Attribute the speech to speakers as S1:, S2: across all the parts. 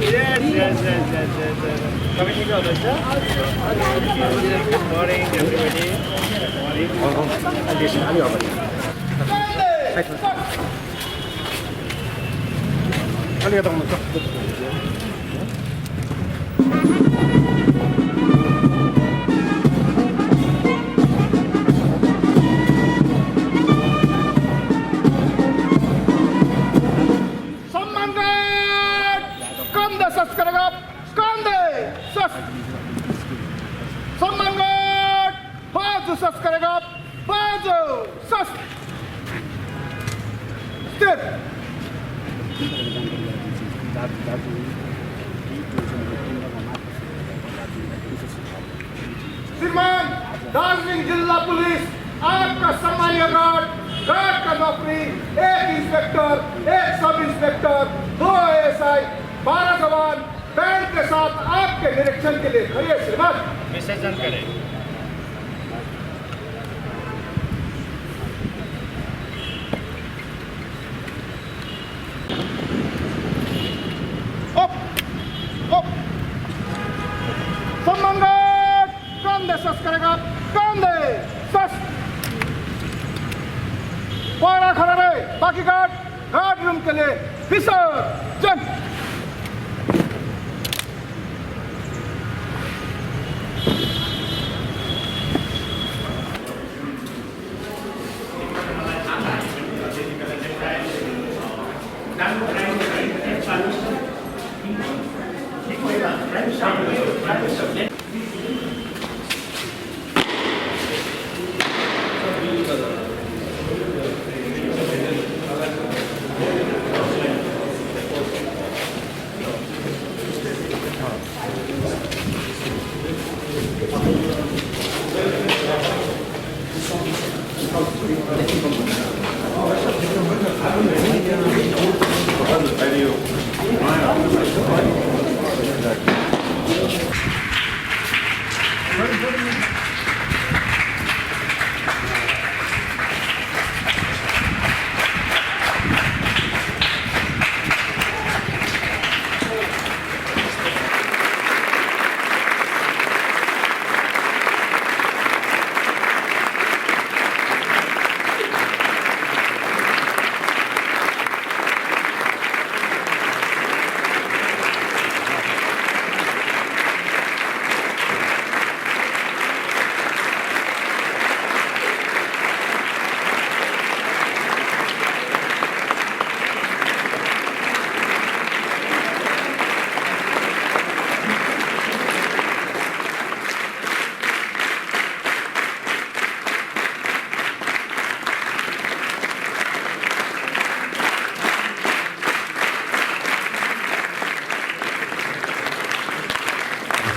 S1: Yes. Coming to the sir. Good morning, everybody. Good morning.
S2: श्रीमान दार्जिलिंग जिला police आपका सम्मानीय गार्ड का नौकरी, एक इंस्पेक्टर, एक सब इंस्पेक्टर, 2 ASI, 12 जवान बैंड के साथ आपके निरीक्षण के लिए खड़े श्रीमान।
S1: विसर्जन करें।
S2: खड़ा रहे, बाकी गार्ड रूम के लिए विसर्जन।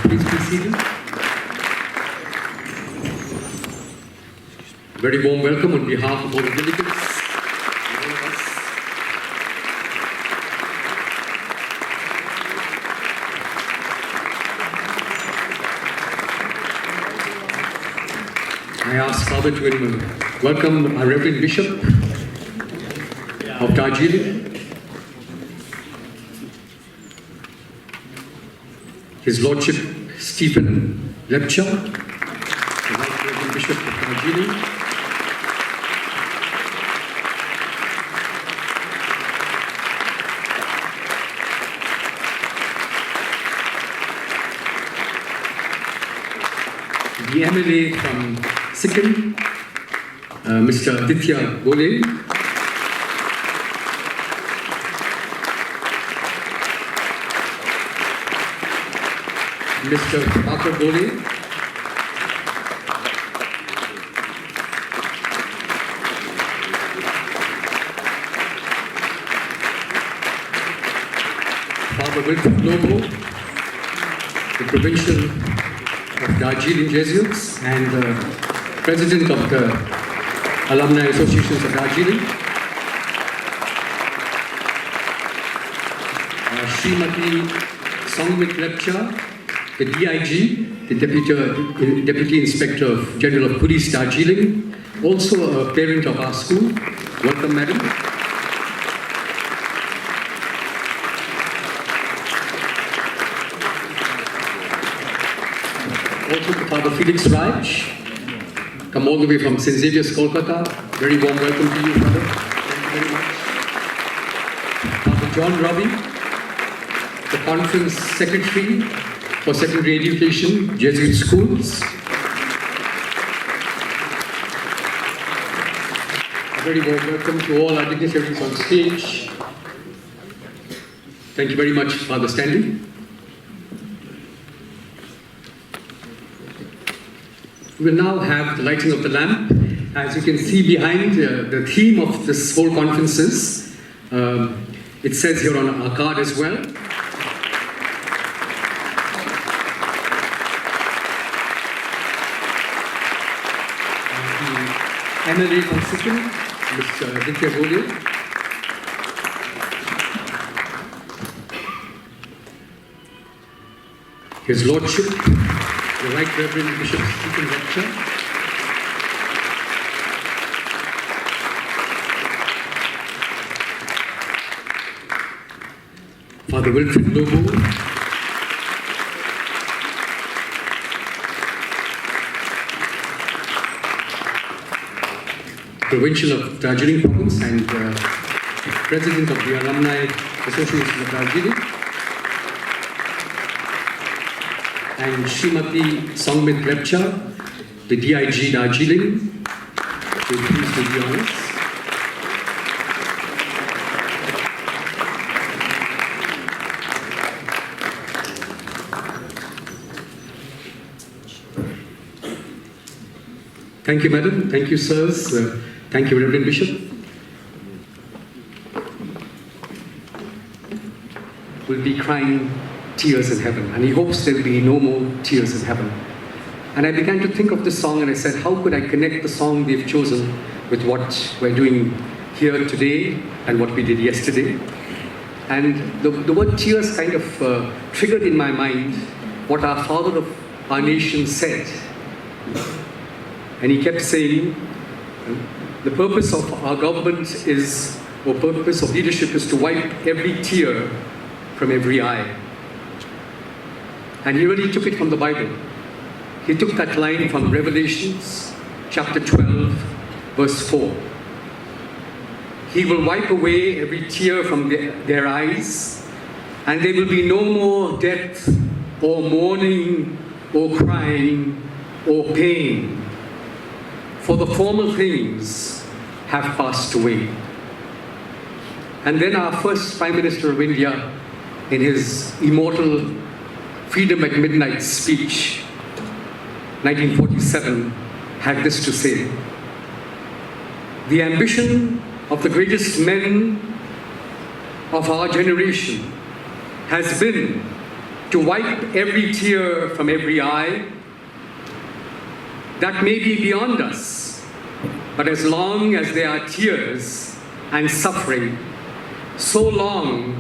S3: Please be seated. Very warm welcome on behalf of all the delegates. I ask Father to welcome our Reverend Bishop of Darjeeling, His Lordship Stephen Lepcha, the Right Reverend Bishop of Darjeeling, the MLA from Sikkim, Mr. Aditya Gole, Mr. Prabhakar Gole, Father Wilfred Lobo, the Provincial of Darjeeling Jesuits and President of the Alumni Associations of Darjeeling, Srimati Songwit Lepcha, the DIG, the Deputy Inspector General of Police Darjeeling, also a parent of our school. Welcome, madam. Also to Father Felix Raj, come all the way from St. Xavier's, Kolkata. Very warm welcome to you, Father. Thank you very much. Father John Robbie, the Conference Secretary for Secondary Education, Jesuit Schools. A very warm welcome to all our dignitaries on stage. Thank you very much, Father Stanley. We will now have the lighting of the lamp. As you can see behind, the theme of this whole conference is, it says here on our card as well. The MLA from Sikkim, Mr. Ignatius. His Lordship, the Right Reverend Bishop Sikkim Lecture. Father Wilfred Lobo. Provincial of Darjeeling Province and President of the Alumni Association of Darjeeling. And Srimati Songmit Lepcha, the DIG Darjeeling, we're pleased to be honest. Thank you, Madam. Thank you, sirs. Thank you, Reverend Bishop. We'll be crying tears in heaven, and he hopes there will be no more tears in heaven. And I began to think of this song, and I said, how could I connect the song they've chosen with what we're doing here today and what we did yesterday? And the word tears kind of triggered in my mind what our father of our nation said. And he kept saying, the purpose of our government is, or purpose of leadership is to wipe every tear from every eye. And he really took it from the Bible. He took that line from Revelations chapter 12, verse 4. He will wipe away every tear from their eyes, and there will be no more death, or mourning, or crying, or pain. For the former things have passed away. And then our first Prime Minister of India, in his immortal Freedom at Midnight speech, 1947, had this to say: the ambition of the greatest men of our generation has been to wipe every tear from every eye. That may be beyond us, but as long as there are tears and suffering, so long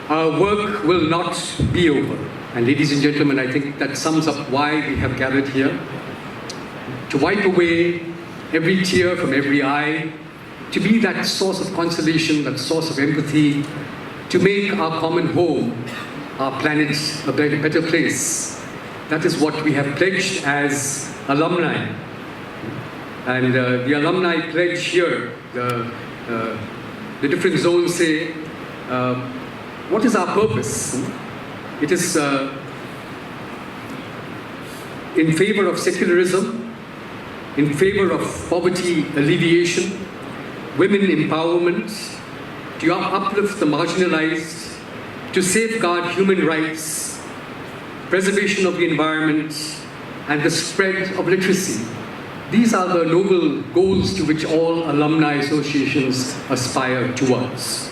S3: our work will not be over. And ladies and gentlemen, I think that sums up why we have gathered here. To wipe away every tear from every eye, to be that source of consolation, that source of empathy, to make our common home, our planet, a better place. That is what we have pledged as alumni. And the Alumni Pledge here, the different zones say, what is our purpose? It is in favor of secularism, in favor of poverty alleviation, women empowerment, to uplift the marginalized, to safeguard human rights, preservation of the environment, and the spread of literacy. These are the noble goals to which all alumni associations aspire towards.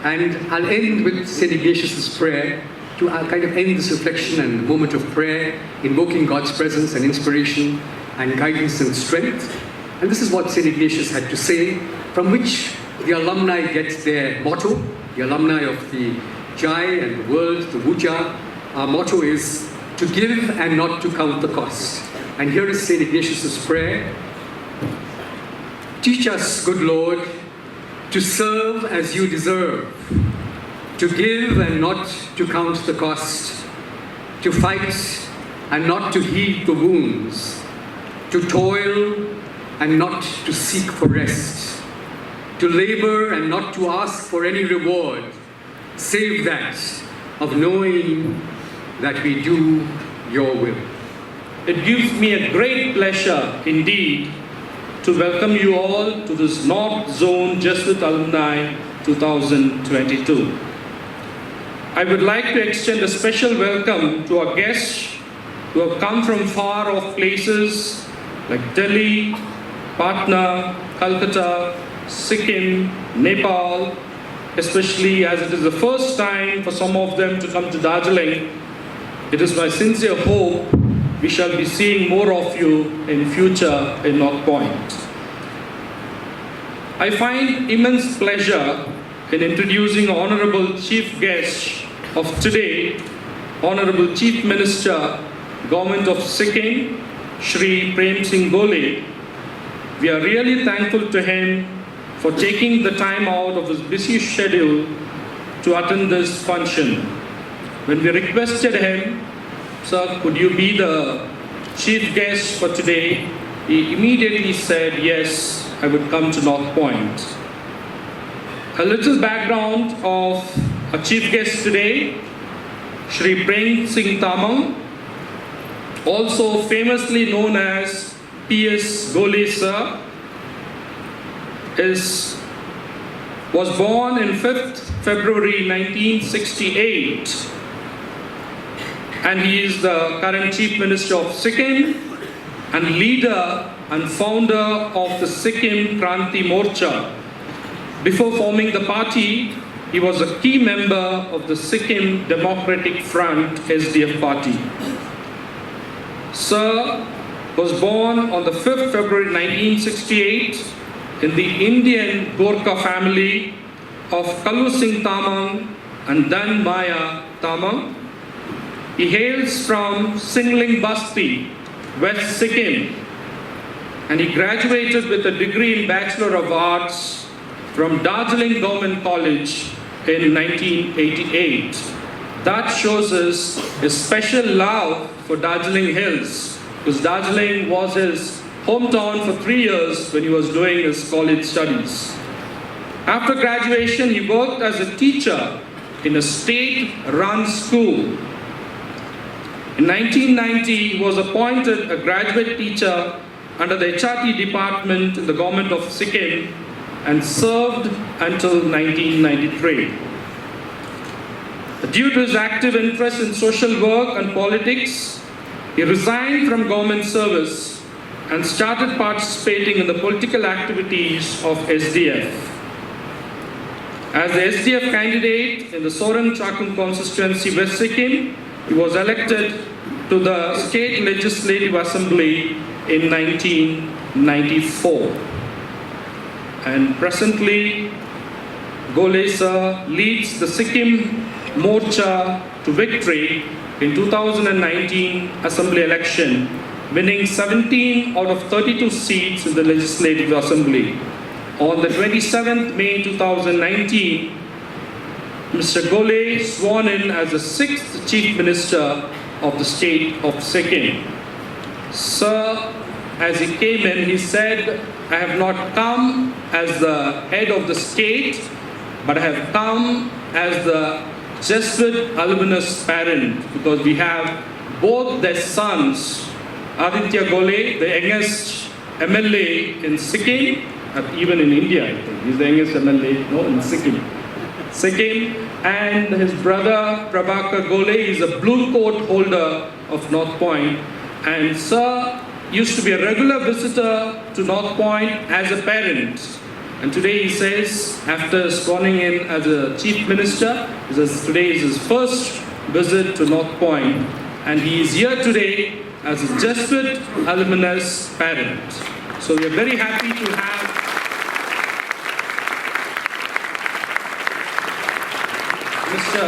S3: And I'll end with St. Ignatius' prayer to kind of end this reflection and moment of prayer, invoking God's presence and inspiration and guidance and strength. And this is what St. Ignatius had to say, from which the alumni get their motto, the alumni of the Jai and the world, the Wuja. Our motto is to give and not to count the cost. And here is St. Ignatius' prayer. Teach us, good Lord, to serve as you deserve, to give and not to count the cost, to fight and not to heal the wounds, to toil and not to seek for rest, to labor and not to ask for any reward, save that of knowing that we do your will.
S4: It gives me a great pleasure indeed to welcome you all to this North Zone Jesuit Alumni 2022. I would like to extend a special welcome to our guests who have come from far off places like Delhi, Patna, Calcutta, Sikkim, Nepal, especially as it is the first time for some of them to come to Darjeeling. It is my sincere hope we shall be seeing more of you in future in North Point. I find immense pleasure in introducing Honorable Chief Guest of today, Honorable Chief Minister, Government of Sikkim, Shri Prem Singh Gole. We are really thankful to him for taking the time out of his busy schedule to attend this function. When we requested him, "Sir, could you be the chief guest for today?" he immediately said, "Yes, I would come to North Point." A little background of our chief guest today, Shri Prem Singh Tamang, also famously known as P.S. Gole Sir, was born in 5th February 1968. And he is the current Chief Minister of Sikkim and leader and founder of the Sikkim Kranti Morcha. Before forming the party, he was a key member of the Sikkim Democratic Front SDF party. Sir was born on the 5th February 1968 in the Indian Gorkha family of Kalu Singh Tamang and Dan Maya Tamang. He hails from Singling Basti, West Sikkim, and he graduated with a degree in Bachelor of Arts from Darjeeling Government College in 1988. That shows us his special love for Darjeeling Hills, because Darjeeling was his hometown for 3 years when he was doing his college studies. After graduation, he worked as a teacher in a state-run school. In 1990, he was appointed a graduate teacher under the HRT department in the government of Sikkim and served until 1993. Due to his active interest in social work and politics, he resigned from government service and started participating in the political activities of SDF. As the SDF candidate in the Soran Chakhun constituency, West Sikkim, he was elected to the State Legislative Assembly in 1994. And presently, Gole Sir leads the Sikkim Morcha to victory in 2019 Assembly election, winning 17 out of 32 seats in the Legislative Assembly. On the 27th May 2019, Mr. Gole sworn in as the 6th Chief Minister of the state of Sikkim. Sir, as he came in, he said, "I have not come as the head of the state, but I have come as the Jesuit alumnus parent, because we have both their sons, Aditya Gole, the youngest MLA in Sikkim, even in India, I think. He's the youngest MLA, in Sikkim. And his brother Prabhakar Gole is a blue coat holder of North Point. And Sir used to be a regular visitor to North Point as a parent. And today he says, after sworning in as a Chief Minister, he says today is his first visit to North Point. And he is here today as a Jesuit alumnus parent. So we are very happy to have Mr.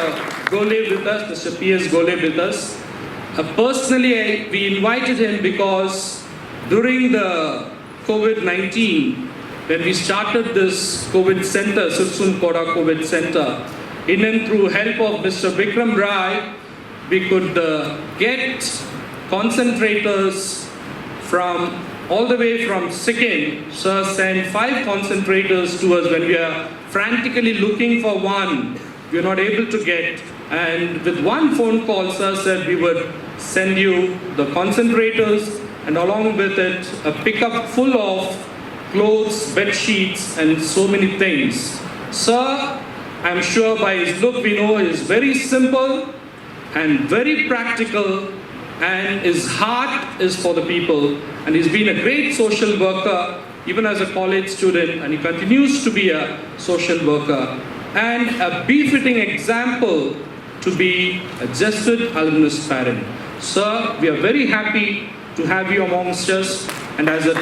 S4: Gole with us, Mr. P.S. Gole with us. Personally, we invited him because during the COVID-19, when we started this COVID center, Sirsun Koda COVID Center, in and through help of Mr. Vikram Rai, we could get concentrators from all the way from Sikkim. Sir sent 5 concentrators to us when we are frantically looking for one we are not able to get. And with one phone call, Sir said we would send you the concentrators and along with it a pickup full of clothes, bed sheets and so many things. Sir, I'm sure by his look we know is very simple and very practical, and his heart is for the people, and he's been a great social worker even as a college student, and he continues to be a social worker and a befitting example to be a Jesuit alumnus parent. Sir, we are very happy to have you amongst us, and as a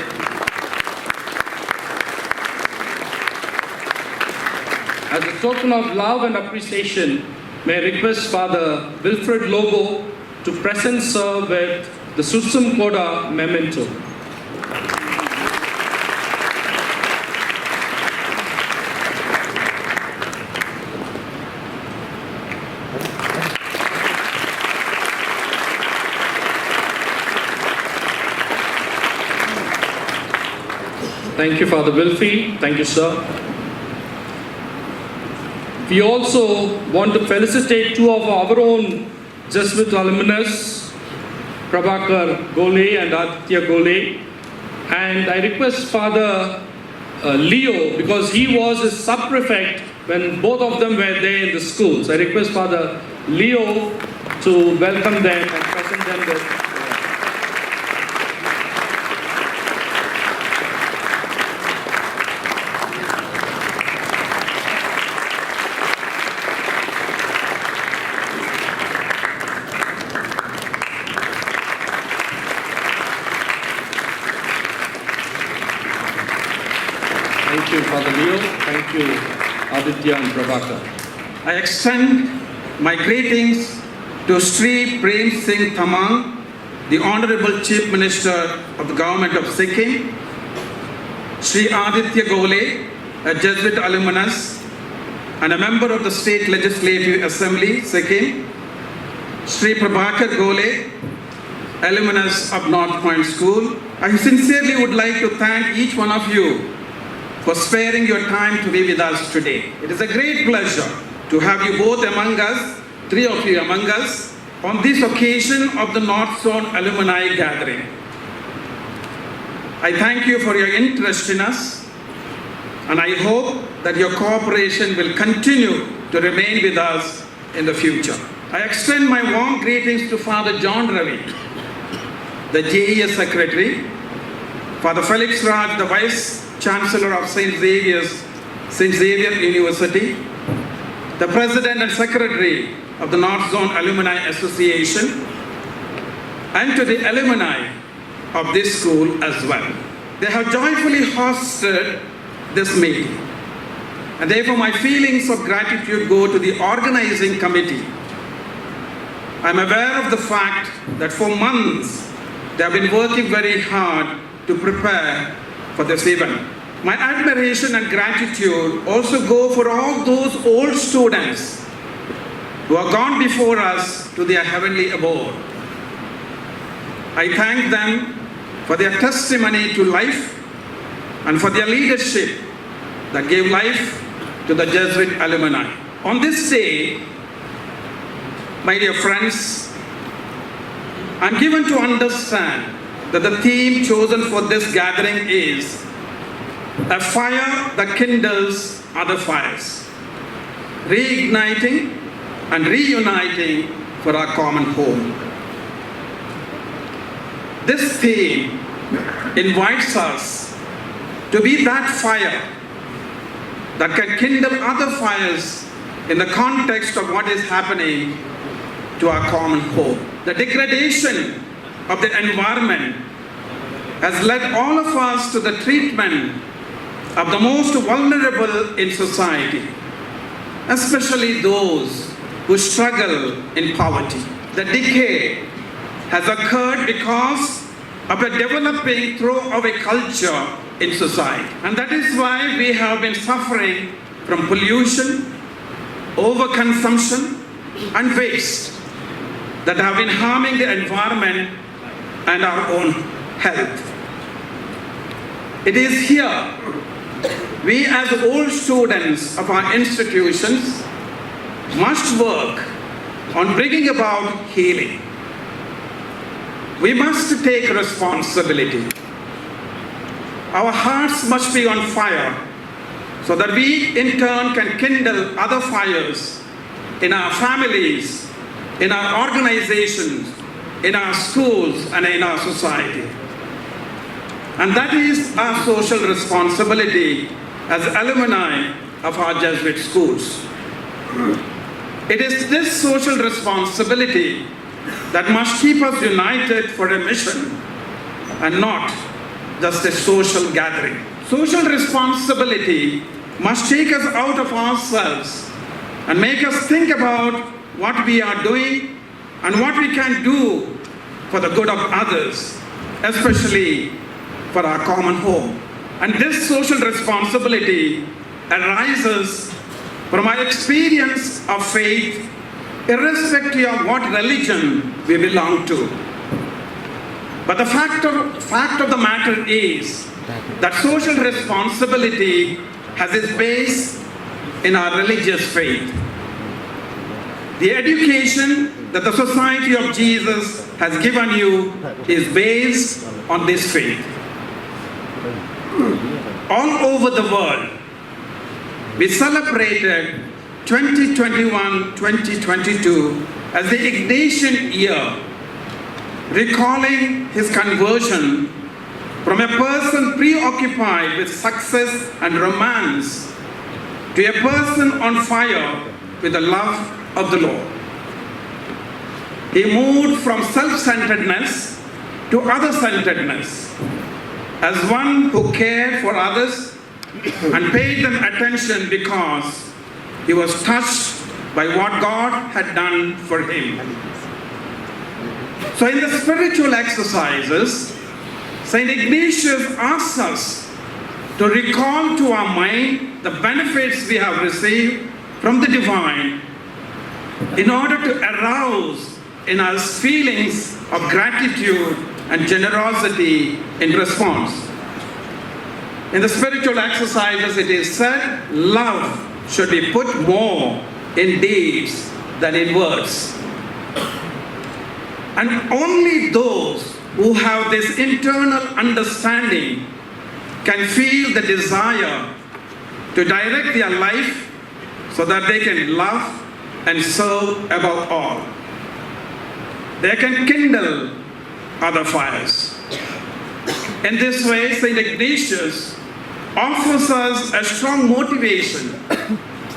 S4: token of love and appreciation, may I request Father Wilfred Lobo to present Sir with the Sutsum Koda memento. Thank you, Father Wilfie. Thank you, sir. We also want to felicitate 2 of our own Jesuit alumnus, Prabhakar Gole and Aditya Gole. And I request Father Leo, because he was a sub-prefect when both of them were there in the schools. I request Father Leo to welcome them and present them with. Thank you, Father Leo. Thank you, Aditya and Prabhakar.
S5: I extend my greetings to Sri Prem Singh Thamang, the Honorable Chief Minister of the Government of Sikkim, Sri Aditya Gole, a Jesuit alumnus and a member of the State Legislative Assembly, Sikkim, Sri Prabhakar Gole, alumnus of North Point School. I sincerely would like to thank each one of you for sparing your time to be with us today. It is a great pleasure to have you both among us, 3 of you among us, on this occasion of the North Zone Alumni Gathering. I thank you for your interest in us, and I hope that your cooperation will continue to remain with us in the future. I extend my warm greetings to Father John Ravi, the JES Secretary, Father Felix Raj, the Vice Chancellor of St. Xavier University, the President and Secretary of the North Zone Alumni Association, and to the alumni of this school as well. They have joyfully hosted this meeting, and therefore my feelings of gratitude go to the organizing committee. I'm aware of the fact that for months they have been working very hard to prepare for this event. My admiration and gratitude also go for all those old students who have gone before us to their heavenly abode. I thank them for their testimony to life and for their leadership that gave life to the Jesuit alumni. On this day, my dear friends, I'm given to understand that the theme chosen for this gathering is a fire that kindles other fires, reigniting and reuniting for our common home. This theme invites us to be that fire that can kindle other fires in the context of what is happening to our common home. The degradation of the environment has led all of us to the treatment of the most vulnerable in society, especially those who struggle in poverty. The decay has occurred because of a developing throwaway culture in society. And that is why we have been suffering from pollution, overconsumption, and waste. that have been harming the environment and our own health. It is here we as old students of our institutions must work on bringing about healing. We must take responsibility. Our hearts must be on fire so that we in turn can kindle other fires in our families, in our organizations, in our schools, and in our society. And that is our social responsibility as alumni of our Jesuit schools. It is this social responsibility that must keep us united for a mission and not just a social gathering. Social responsibility must take us out of ourselves and make us think about what we are doing and what we can do for the good of others, especially for our common home. And this social responsibility arises from our experience of faith, irrespective of what religion we belong to. But the fact of the matter is that social responsibility has its base in our religious faith. The education that the Society of Jesus has given you is based on this faith. All over the world, we celebrated 2021-2022 as the Ignatian year, recalling his conversion from a person preoccupied with success and romance to a person on fire with the love of the Lord. He moved from self-centeredness to other-centeredness as one who cared for others and paid them attention because he was touched by what God had done for him. So in the spiritual exercises, St. Ignatius asks us to recall to our mind the benefits we have received from the divine in order to arouse in us feelings of gratitude and generosity in response. In the spiritual exercises, it is said, love should be put more in deeds than in words. And only those who have this internal understanding can feel the desire to direct their life so that they can love and serve above all. They can kindle other fires. In this way, St. Ignatius offers us a strong motivation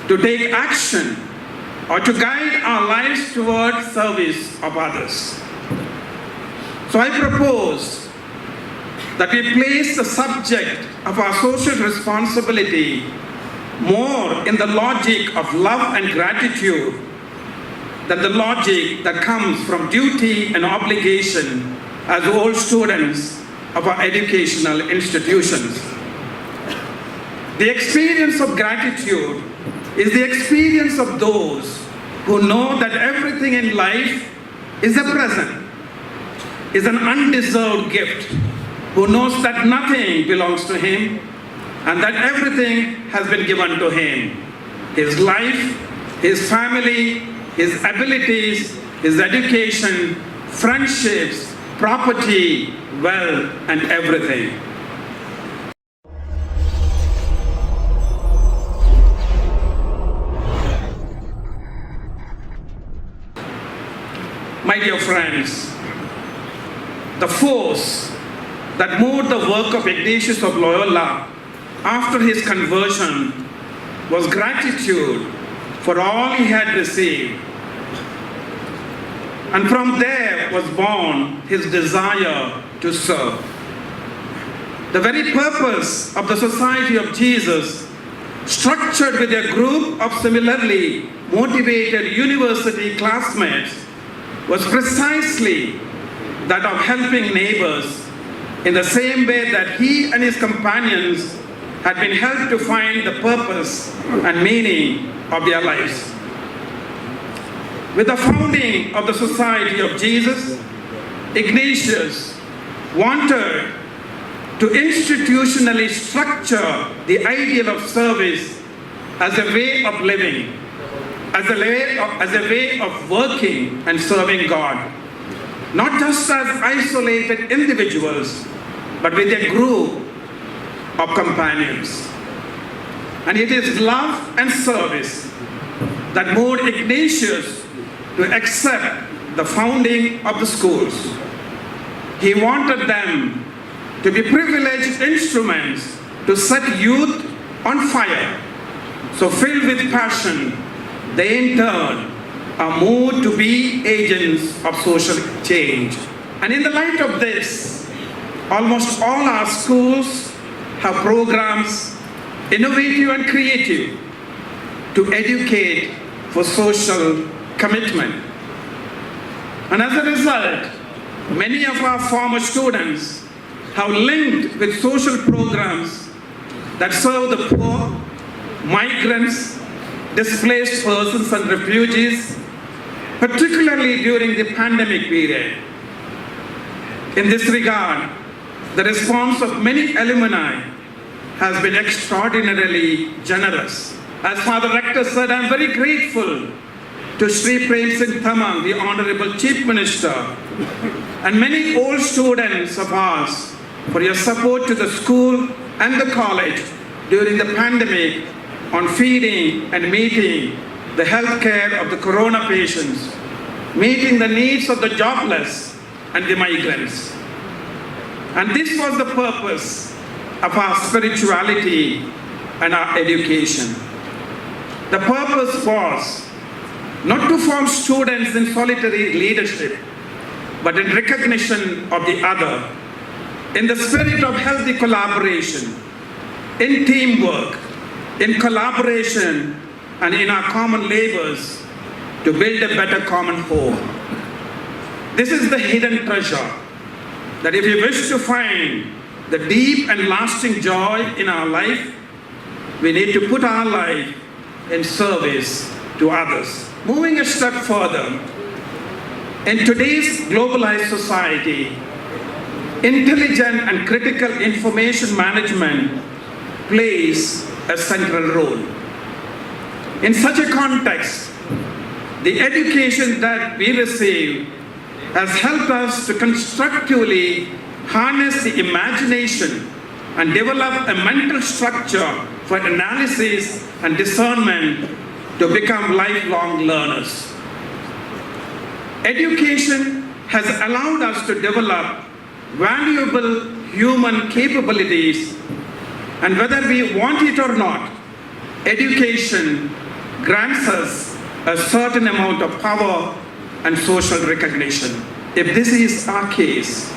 S5: to take action or to guide our lives toward service of others. So I propose that we place the subject of our social responsibility more in the logic of love and gratitude than the logic that comes from duty and obligation as old students of our educational institutions. The experience of gratitude is the experience of those who know that everything in life is a present, is an undeserved gift, who knows that nothing belongs to him and that everything has been given to him. His life, his family, his abilities, his education, friendships, property, wealth, and everything. My dear friends, the force that moved the work of Ignatius of Loyola after his conversion was gratitude for all he had received. And from there was born his desire to serve. The very purpose of the Society of Jesus, structured with a group of similarly motivated university classmates, was precisely that of helping neighbors in the same way that he and his companions had been helped to find the purpose and meaning of their lives. With the founding of the Society of Jesus, Ignatius wanted to institutionally structure the ideal of service as a way of living, as a way of working and serving God, not just as isolated individuals, but with a group of companions. And it is love and service that moved Ignatius to accept the founding of the schools. He wanted them to be privileged instruments to set youth on fire. So filled with passion, they in turn are moved to be agents of social change. And in the light of this, almost all our schools have programs, innovative and creative, to educate for social commitment. And as a result, many of our former students have linked with social programs that serve the poor, migrants, displaced persons and refugees, particularly during the pandemic period. In this regard, the response of many alumni has been extraordinarily generous. As Father Rector said, I am very grateful to Sri Prem Singh Thamang, the Honorable Chief Minister, and many old students of ours for your support to the school and the college during the pandemic on feeding and meeting the health care of the corona patients, meeting the needs of the jobless and the migrants. And this was the purpose of our spirituality and our education. The purpose was not to form students in solitary leadership, but in recognition of the other, in the spirit of healthy collaboration, in teamwork, in collaboration, and in our common labors to build a better common home. This is the hidden treasure that if we wish to find the deep and lasting joy in our life, we need to put our life in service to others. Moving a step further, in today's globalized society, intelligent and critical information management plays a central role. In such a context, the education that we receive has helped us to constructively harness the imagination and develop a mental structure for analysis and discernment to become lifelong learners. Education has allowed us to develop valuable human capabilities, and whether we want it or not, education grants us a certain amount of power and social recognition. If this is our case,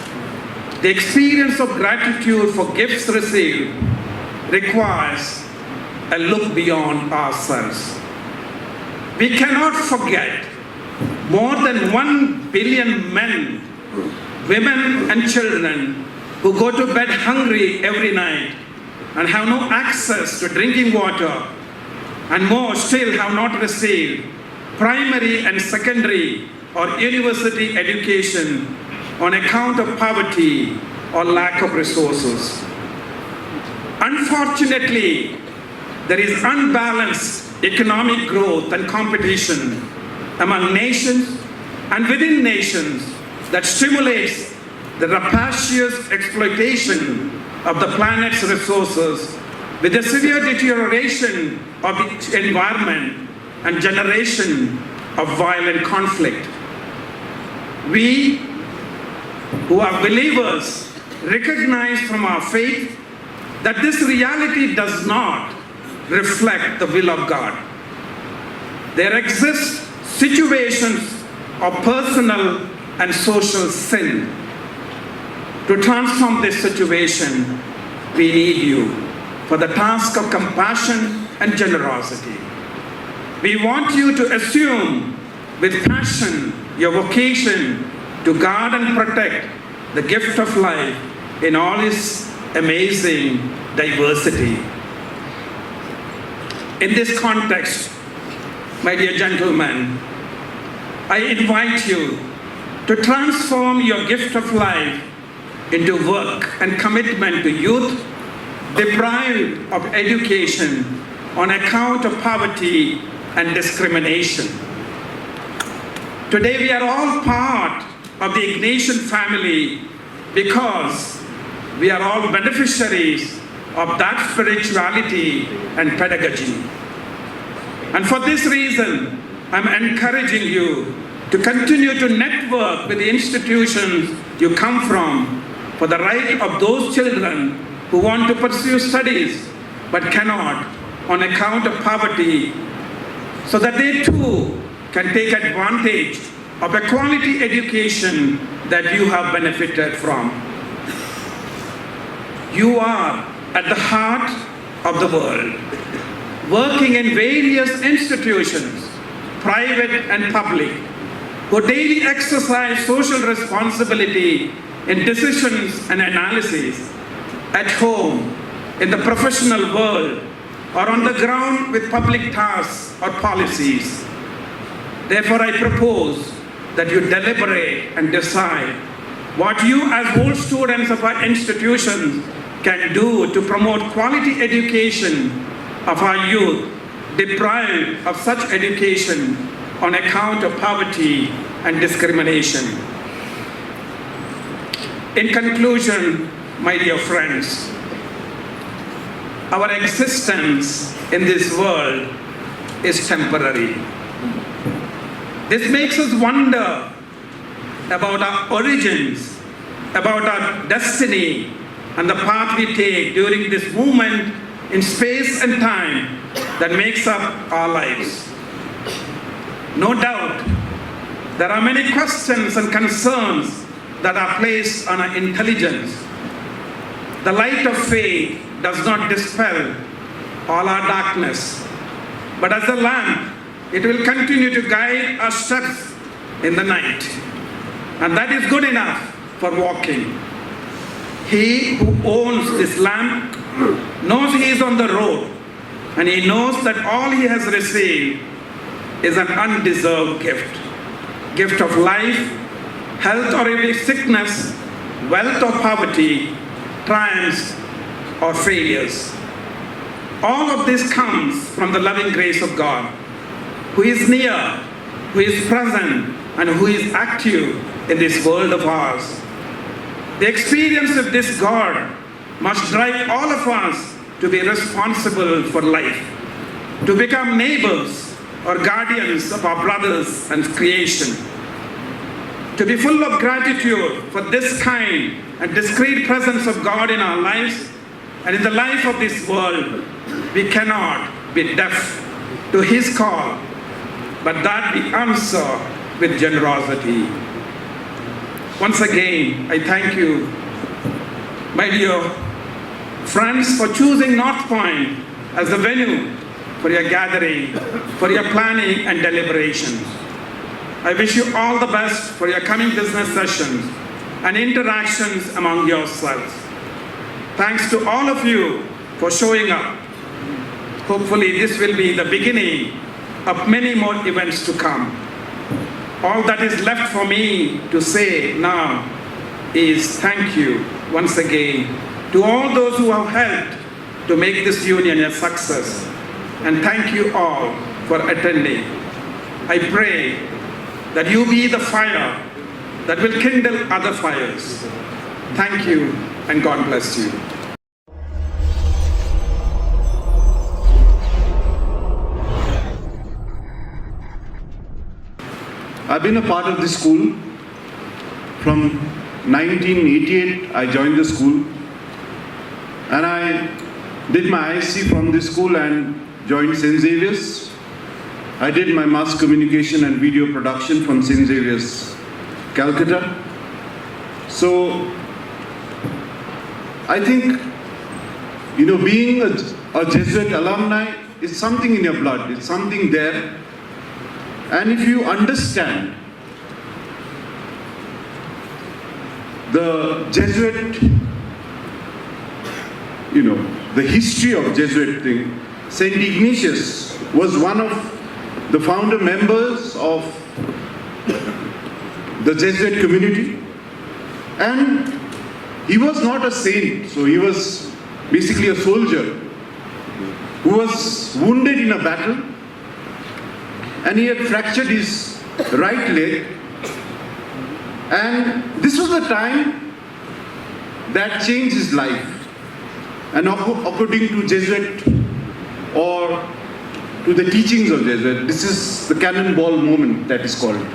S5: the experience of gratitude for gifts received requires a look beyond ourselves. We cannot forget more than 1 billion men, women and children who go to bed hungry every night and have no access to drinking water, and more still have not received primary and secondary or university education on account of poverty or lack of resources. Unfortunately, there is unbalanced economic growth and competition among nations and within nations that stimulates the rapacious exploitation of the planet's resources with the severe deterioration of the environment and generation of violent conflict. We, who are believers, recognize from our faith that this reality does not reflect the will of God. There exist situations of personal and social sin. To transform this situation, we need you for the task of compassion and generosity. We want you to assume with passion your vocation to guard and protect the gift of life in all its amazing diversity. In this context, my dear gentlemen, I invite you to transform your gift of life into work and commitment to youth deprived of education on account of poverty and discrimination. Today we are all part of the Ignatian family because we are all beneficiaries of that spirituality and pedagogy. And for this reason, I'm encouraging you to continue to network with the institutions you come from for the right of those children who want to pursue studies but cannot on account of poverty, so that they too can take advantage of a quality education that you have benefited from. You are at the heart of the world, working in various institutions, private and public, who daily exercise social responsibility in decisions and analysis at home, in the professional world, or on the ground with public tasks or policies. Therefore, I propose that you deliberate and decide what you as old students of our institutions can do to promote quality education of our youth deprived of such education on account of poverty and discrimination. In conclusion, my dear friends, our existence in this world is temporary. This makes us wonder about our origins, about our destiny, and the path we take during this movement in space and time that makes up our lives. No doubt, there are many questions and concerns that are placed on our intelligence. The light of faith does not dispel all our darkness, but as a lamp, it will continue to guide our steps in the night. And that is good enough for walking. He who owns this lamp knows he is on the road, and he knows that all he has received is an undeserved gift. Gift of life, health or even sickness, wealth or poverty, triumphs or failures. All of this comes from the loving grace of God, who is near, who is present, and who is active in this world of ours. The experience of this God must drive all of us to be responsible for life, to become neighbors or guardians of our brothers and creation, to be full of gratitude for this kind and discreet presence of God in our lives and in the life of this world. We cannot be deaf to His call, but that we answer with generosity. Once again, I thank you, my dear friends, for choosing North Point as the venue for your gathering, for your planning and deliberations. I wish you all the best for your coming business sessions and interactions among yourselves. Thanks to all of you for showing up. Hopefully this will be the beginning of many more events to come. All that is left for me to say now is thank you once again to all those who have helped to make this union a success. And thank you all for attending. I pray that you be the fire that will kindle other fires. Thank you and God bless you.
S6: I've been a part of this school. From 1988, I joined the school. And I did my ISC from this school and joined St. Xavier's. I did my mass communication and video production from St. Xavier's, Calcutta. So, I think, being a Jesuit alumni is something in your blood. It's something there. And if you understand the Jesuit, the history of Jesuit thing, St. Ignatius was one of the founder members of the Jesuit community. And he was not a saint, so he was basically a soldier who was wounded in a battle, and he had fractured his right leg. And this was the time that changed his life. And according to Jesuit, or to the teachings of Jesuit, this is the Cannonball Moment that is called.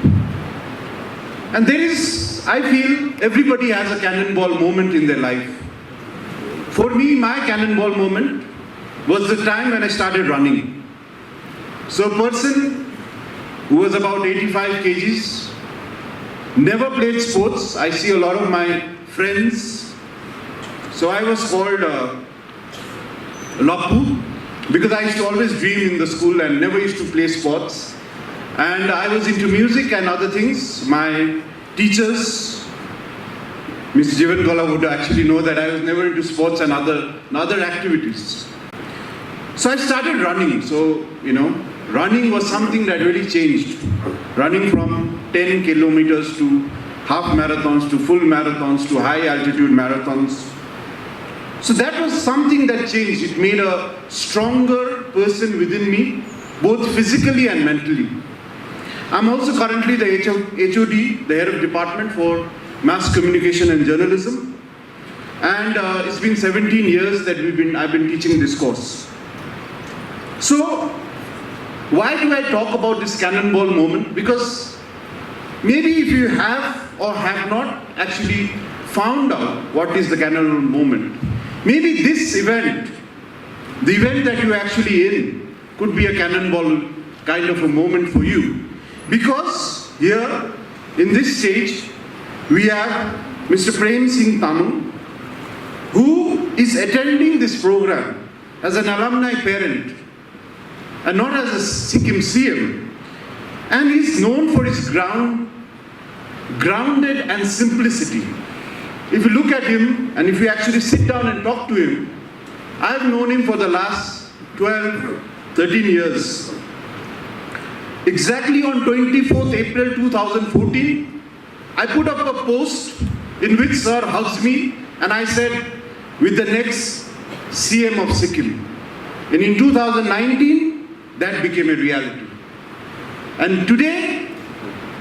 S6: And there is, I feel, everybody has a cannonball moment in their life. For me, my cannonball moment was the time when I started running. So a person who was about 85 kgs, never played sports. I see a lot of my friends. So I was called Lappu, because I used to always dream in the school and never used to play sports. And I was into music and other things. My teachers, Ms. Jivan Gola, would actually know that I was never into sports and other activities. So I started running. So, running was something that really changed. Running from 10 kilometers to half marathons, to full marathons, to high altitude marathons. So that was something that changed. It made a stronger person within me, both physically and mentally. I'm also currently the HOD, the head of department for mass communication and journalism. And it's been 17 years that I've been teaching this course. So why do I talk about this Cannonball Moment? Because maybe if you have or have not actually found out what is the Cannonball Moment, maybe this event, the event that you're actually in, could be a cannonball kind of a moment for you. Because here, in this stage, we have Mr. Prem Singh Tamu, who is attending this program as an alumni parent and not as a Sikkim CM. And he's known for his grounded and simplicity. If you look at him, and if you actually sit down and talk to him, I've known him for the last 12, 13 years. Exactly on 24th April 2014, I put up a post in which Sir hugs me, and I said, with the next CM of Sikkim. And in 2019, that became a reality. And today,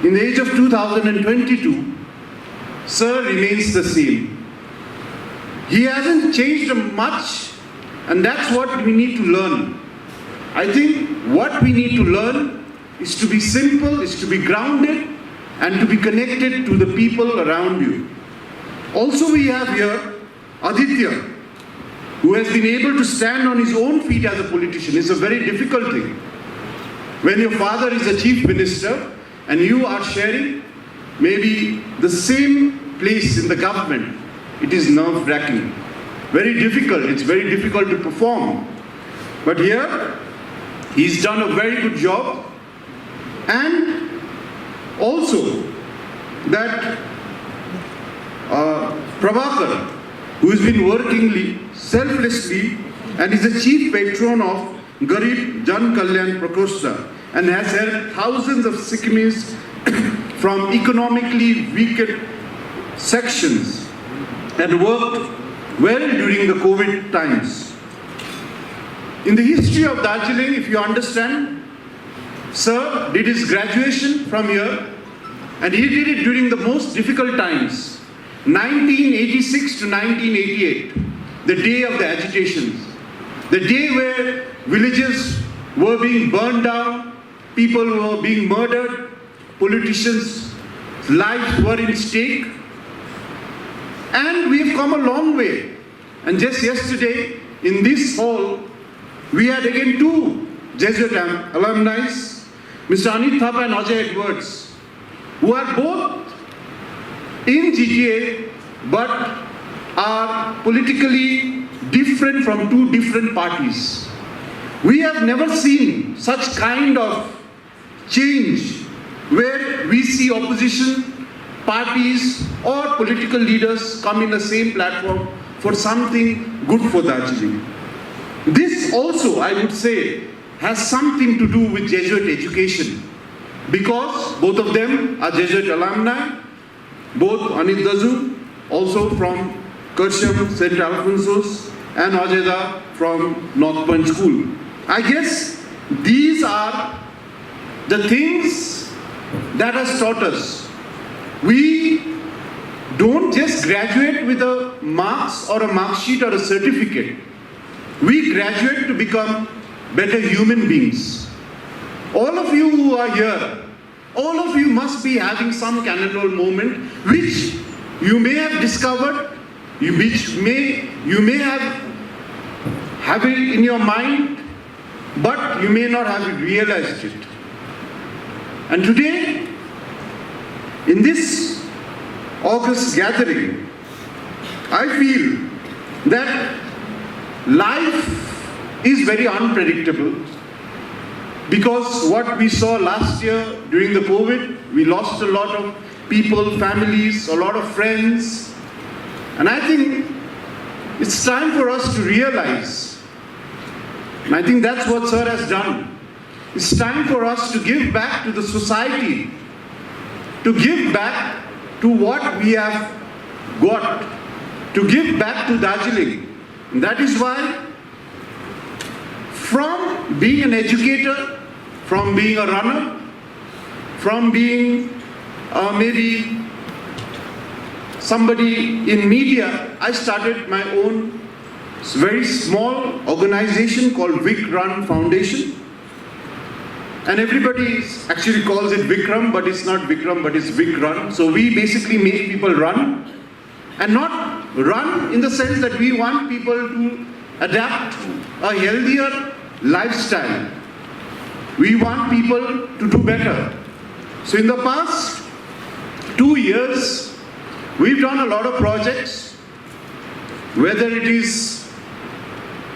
S6: in the age of 2022, Sir remains the same. He hasn't changed much, and that's what we need to learn. I think what we need to learn is to be simple, is to be grounded, and to be connected to the people around you. Also, we have here Aditya, who has been able to stand on his own feet as a politician. It's a very difficult thing. When your father is a chief minister and you are sharing maybe the same place in the government, it is nerve-wracking. Very difficult. It's very difficult to perform. But here, he's done a very good job. And also that Prabhakar, who has been working selflessly and is the chief patron of Garib Jan Kalyan Prakoshta and has helped thousands of Sikkimis from economically weaker sections and worked well during the COVID times. In the history of Darjeeling, if you understand, Sir did his graduation from here, and he did it during the most difficult times, 1986 to 1988, the day of the agitations, the day where villages were being burned down, people were being murdered, politicians' lives were in stake. And we've come a long way. And just yesterday, in this hall, we had again two Jesuit alumni, Mr. Anit Thapa and Ajay Edwards, who are both in GTA, but are politically different from two different parties. We have never seen such kind of change where we see opposition parties or political leaders come in the same platform for something good for Darjeeling. This also, I would say, has something to do with Jesuit education. because both of them are Jesuit alumni, both Anit Dazu, also from Kersham, St. Alphonsus, and Ajeda from North Point School. I guess these are the things that has taught us. We don't just graduate with a marks or a mark sheet or a certificate. We graduate to become better human beings. All of you who are here, all of you must be having some Cannonball moment which you may have discovered, which you may have it in your mind, but you may not have realized it. And today, in this August gathering, I feel that life is very unpredictable, because what we saw last year during the COVID, we lost a lot of people, families, a lot of friends. And I think it's time for us to realize, and I think that's what Sir has done. It's time for us to give back to the society, to give back to what we have got, to give back to Darjeeling. And that is why, from being an educator, from being a runner, from being maybe somebody in media, I started my own very small organization called Vic Run Foundation. And everybody actually calls it Vikram, but it's not Vikram, but it's Vic Run. So we basically make people run, and not run in the sense that we want people to adapt a healthier lifestyle. We want people to do better. So in the past 2 years, we've done a lot of projects, whether it is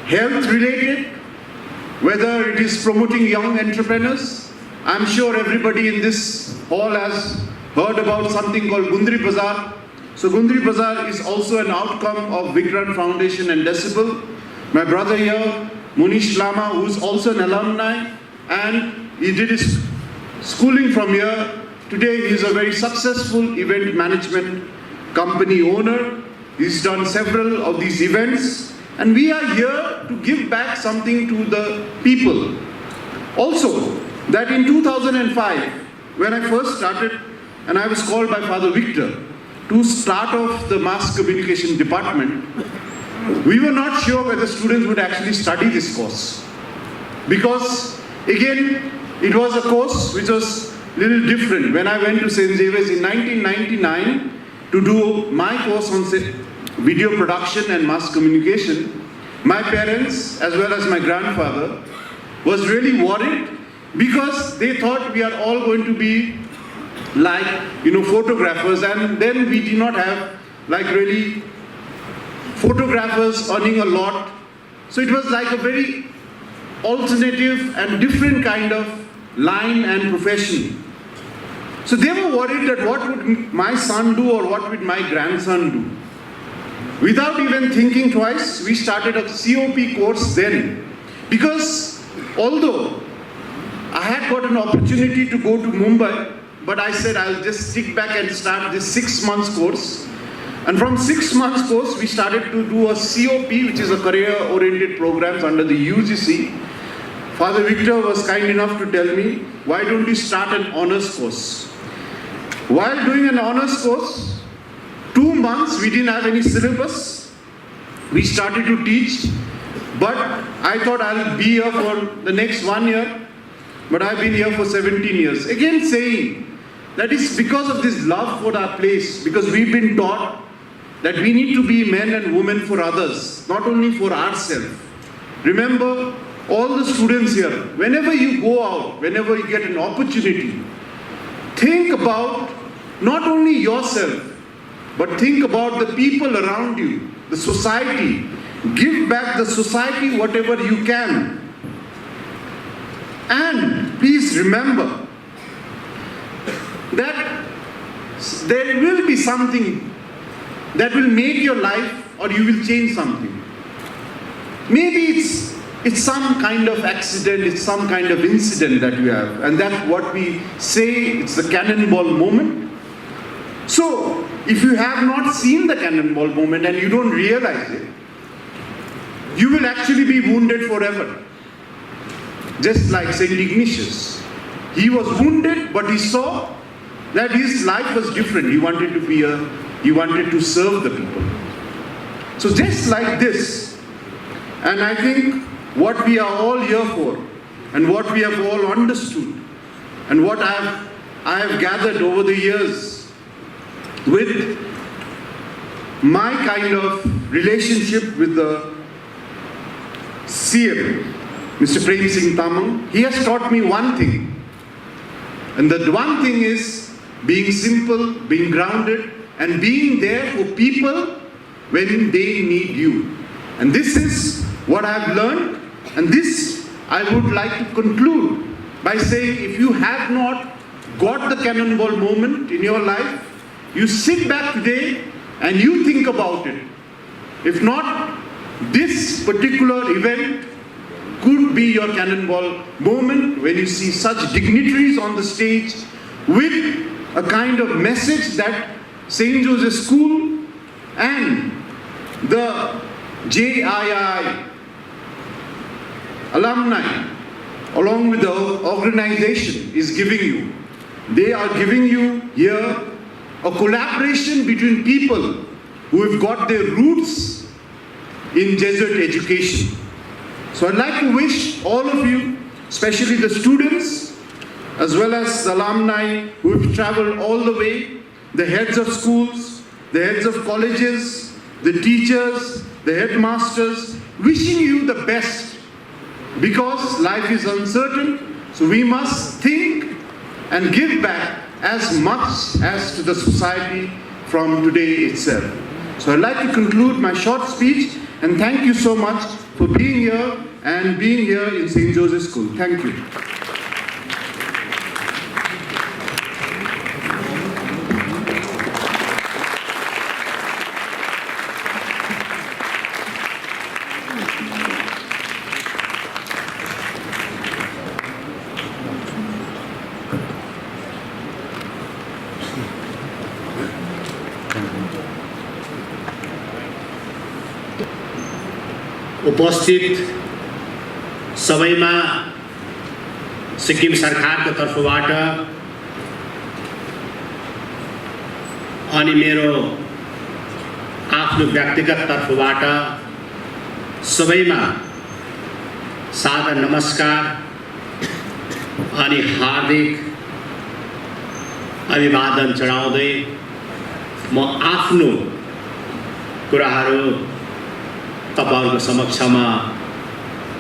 S6: health related, whether it is promoting young entrepreneurs. I'm sure everybody in this hall has heard about something called Gundri Bazaar. So Gundri Bazaar is also an outcome of Vikram Foundation and Decibel. My brother here, Munish Lama, who's also an alumni, and he did his schooling from here. Today he's a very successful event management company owner. He's done several of these events. And we are here to give back something to the people. Also, that in 2005, when I first started, and I was called by Father Victor to start off the mass communication department, we were not sure whether students would actually study this course. Because, again, it was a course which was a little different. When I went to St. Xavier's in 1999 to do my course on video production and mass communication, my parents, as well as my grandfather, was really worried, because they thought we are all going to be like, photographers, and then we did not have like really photographers earning a lot. So it was like a very alternative and different kind of line and profession. So they were worried that what would my son do or what would my grandson do. Without even thinking twice, we started a COP course then. Because although I had got an opportunity to go to Mumbai, but I said I'll just stick back and start this 6 months course. And from 6 months course, we started to do a COP, which is a career-oriented programs under the UGC. Father Victor was kind enough to tell me, why don't you start an honors course? While doing an honors course, 2 months we didn't have any syllabus. We started to teach, but I thought I'll be here for the next 1 year, but I've been here for 17 years. Again saying that it's because of this love for our place, because we've been taught that we need to be men and women for others, not only for ourselves. Remember, all the students here, whenever you go out, whenever you get an opportunity, think about not only yourself, but think about the people around you, the society. Give back the society whatever you can. And please remember that there will be something that will make your life, or you will change something. Maybe it's it's some kind of accident, it's some kind of incident that you have. And that's what we say, it's the Cannonball Moment. So, if you have not seen the Cannonball Moment and you don't realize it, you will actually be wounded forever. Just like Saint Ignatius. He was wounded, but he saw that his life was different. He wanted to serve the people. So just like this, and I think what we are all here for, and what we have all understood, and what I have gathered over the years with my kind of relationship with the CM, Mr. Prem Singh Tamang, he has taught me one thing. And that one thing is being simple, being grounded, and being there for people when they need you. And this is what I've learned, and this I would like to conclude by saying, if you have not got the Cannonball Moment in your life, you sit back today and you think about it. If not, this particular event could be your Cannonball Moment when you see such dignitaries on the stage with a kind of message that St. Joseph School and the JII alumni, along with the organization, is giving you. They are giving you here a collaboration between people who have got their roots in Jesuit education. So I'd like to wish all of you, especially the students, as well as the alumni who have traveled all the way, the heads of schools, the heads of colleges, the teachers, the headmasters, wishing you the best, because life is uncertain, so we must think and give back as much as to the society from today itself. So I'd like to conclude my short speech and thank you so much for being here and being here in St. Joseph School. Thank you.
S7: उपस्थित सबैमा सिक्किम सरकारको तर्फबाट अनि मेरो आफ्नो व्यक्तिगत तर्फबाट सबैमा सादर नमस्कार अनि हार्दिक अभिवादन चढाउँदै म आफ्नो कुराहरू तपाईहरुको समक्षमा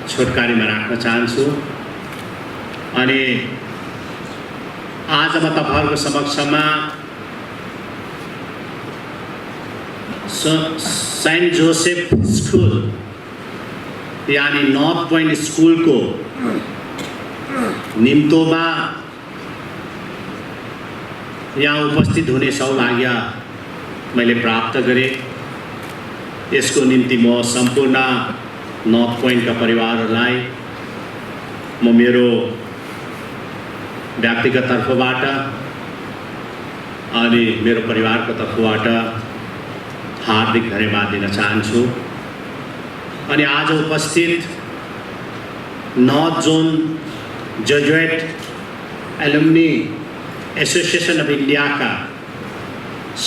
S7: छोटकारीमा राख्न चाहन्छु अनि आज म तपाईहरुको समक्षमा सेन्ट जोसेफ स्कुल यानी नर्थ पोइन्ट स्कुलको निम्तोमा यहाँ उपस्थित हुने सौभाग्य मैले प्राप्त गरेँ। यसको निम्ति म सम्पूर्ण नर्थ पोइन्टका परिवारहरूलाई म मेरो व्यक्तिगत तर्फबाट अनि मेरो परिवारको तर्फबाट हार्दिक धन्यवाद दिन चाहन्छु। अनि आज उपस्थित north zone Jesuit alumni association of इन्डियाका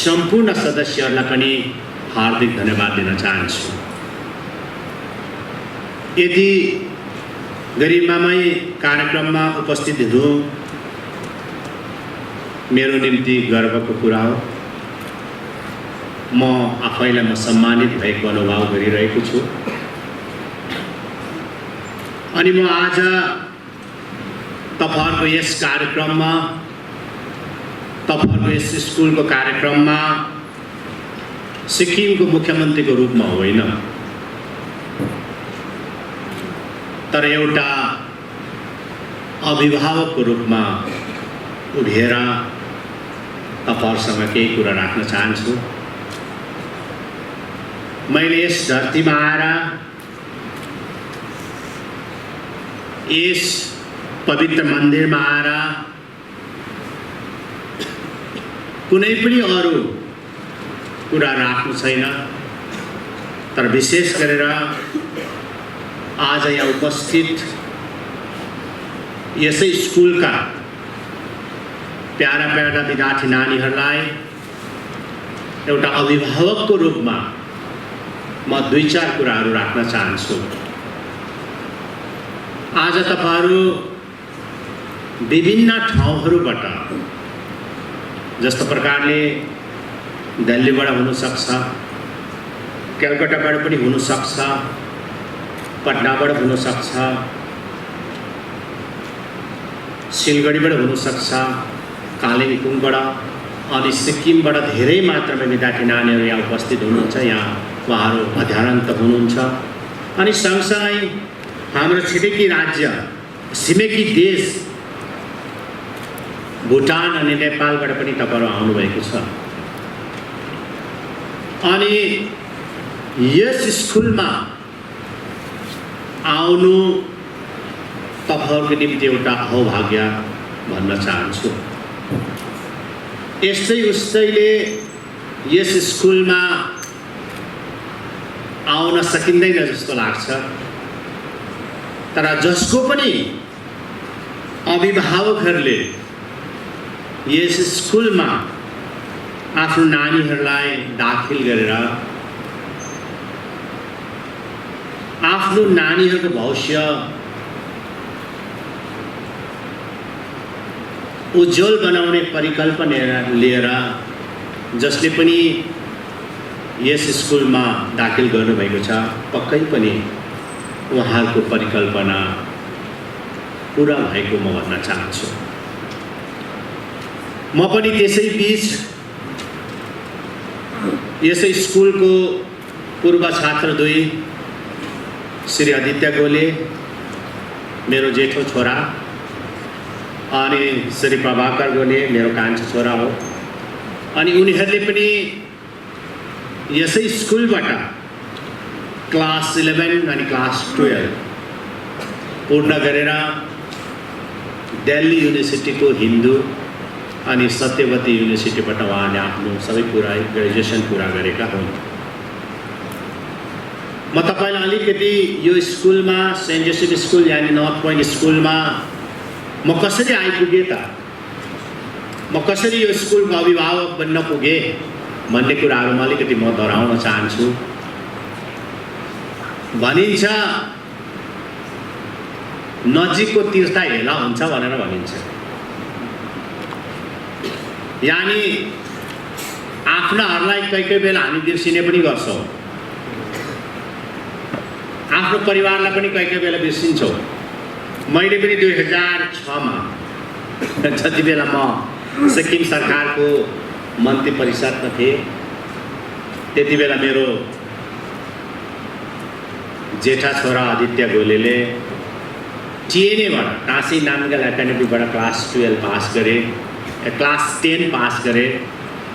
S7: सम्पूर्ण सदस्यहरूलाई पनि हार्दिक धन्यवाद दिन चाहन्छु। यदि गरिमामय कार्यक्रममा उपस्थित हुनु मेरो निम्ति गर्वको कुरा हो। म आफैलाई म सम्मानित भएको अनुभव गरिरहेको छु। अनि म आज तपाईहरुको यस कार्यक्रममा तपाईहरुको यस स्कुलको कार्यक्रममा सिक्किमको मुख्यमन्त्रीको रूपमा होइन तर एउटा अभिभावकको रूपमा उभिएर तपाईहरुसँग केही कुरा राख्न चाहन्छु। मैले यस धरतीमा आएर यस पवित्र मन्दिरमा आएर कुनै पनि अरू कुरा राख्नु छैन, तर विशेष गरेर आज यहाँ उपस्थित यसै स्कुलका प्यारा प्यारा विद्यार्थी नानीहरूलाई एउटा अभिभावकको रूपमा म 2-4 कुराहरू राख्न चाहन्छु। आज तपाईहरू विभिन्न ठाउँहरूबाट, जस्तो प्रकारले दिल्लीबाट हुन सक्छ, कलकत्ताबाट पनि हुन सक्छ, पटनाबाट हुन सक्छ, सिलगढीबाट हुन सक्छ, कालिम्पोङबाट अनि सिक्किमबाट धेरै मात्रामा विद्यार्थी नानीहरू यहाँ उपस्थित हुनुहुन्छ। यहाँ उहाँहरू अध्ययनरत हुनुहुन्छ अनि सँगसँगै हाम्रो छिमेकी राज्य, छिमेकी देश भुटान अनि नेपालबाट पनि तपाईहरु आउनुभएको छ। अनि यस स्कुलमा आउनु तपाईहरुको निम्ति एउटा अहोभाग्य भन्न चाहन्छु। यस्तै उस्तैले यस स्कुलमा आउन सकिँदैन जस्तो लाग्छ, तर जसको पनि अभिभावकहरूले यस स्कुलमा आफ्नो नानीहरूलाई दाखिल गरेर आफ्नो नानीहरूको भविष्य उज्जवल बनाउने परिकल्पना लिएर जसले पनि यस स्कुलमा दाखिल गर्नुभएको छ, पक्कै पनि उहाँहरूको परिकल्पना पूरा भएको म भन्न चाहन्छु। म पनि त्यसै बीच यसै स्कुलको पूर्व छात्र 2 श्री आदित्य गोले, मेरो जेठो छोरा, अनि श्री प्रभाकर गोले मेरो कान्छो छोरा हो। अनि उनीहरूले पनि यसै स्कुलबाट क्लास 11 अनि क्लास 12 पूर्ण गरेर दिल्ली युनिभर्सिटीको हिन्दू अनि सत्यवती युनिभर्सिटीबाट उहाँले आफ्नो सबै ग्रेजुएसन पूरा गरेका हुन्। म तपाईलाई अलिकति यो स्कुलमा, सेन्ट जोसेफ स्कुल यानी नर्थ पोइन्ट स्कुलमा म कसरी आइपुगे त, म कसरी यो स्कुलको अभिभावक बन्न पुगे भन्ने कुराहरुमा अलिकति म दोहोऱ्याउन चाहन्छु। भनिन्छ नजिकको तीर्थ हेला हुन्छ भनेर भनिन्छ। यानी आफ्नाहरूलाई कहीँ बेला हामी बिर्सिने पनि गर्छौँ, आफ्नो परिवारलाई पनि कहीँ बेला बिर्सिन्छौँ। मैले पनि 2006 मा जति बेला म सिक्किम सरकारको मन्त्री परिषदमा थिएँ, त्यति बेला मेरो जेठा छोरा आदित्य गोलेले टिएनएबाट काशी नामगल एकाडेमीबाट क्लास 12 पास गरे, क्लास 10 पास गरे।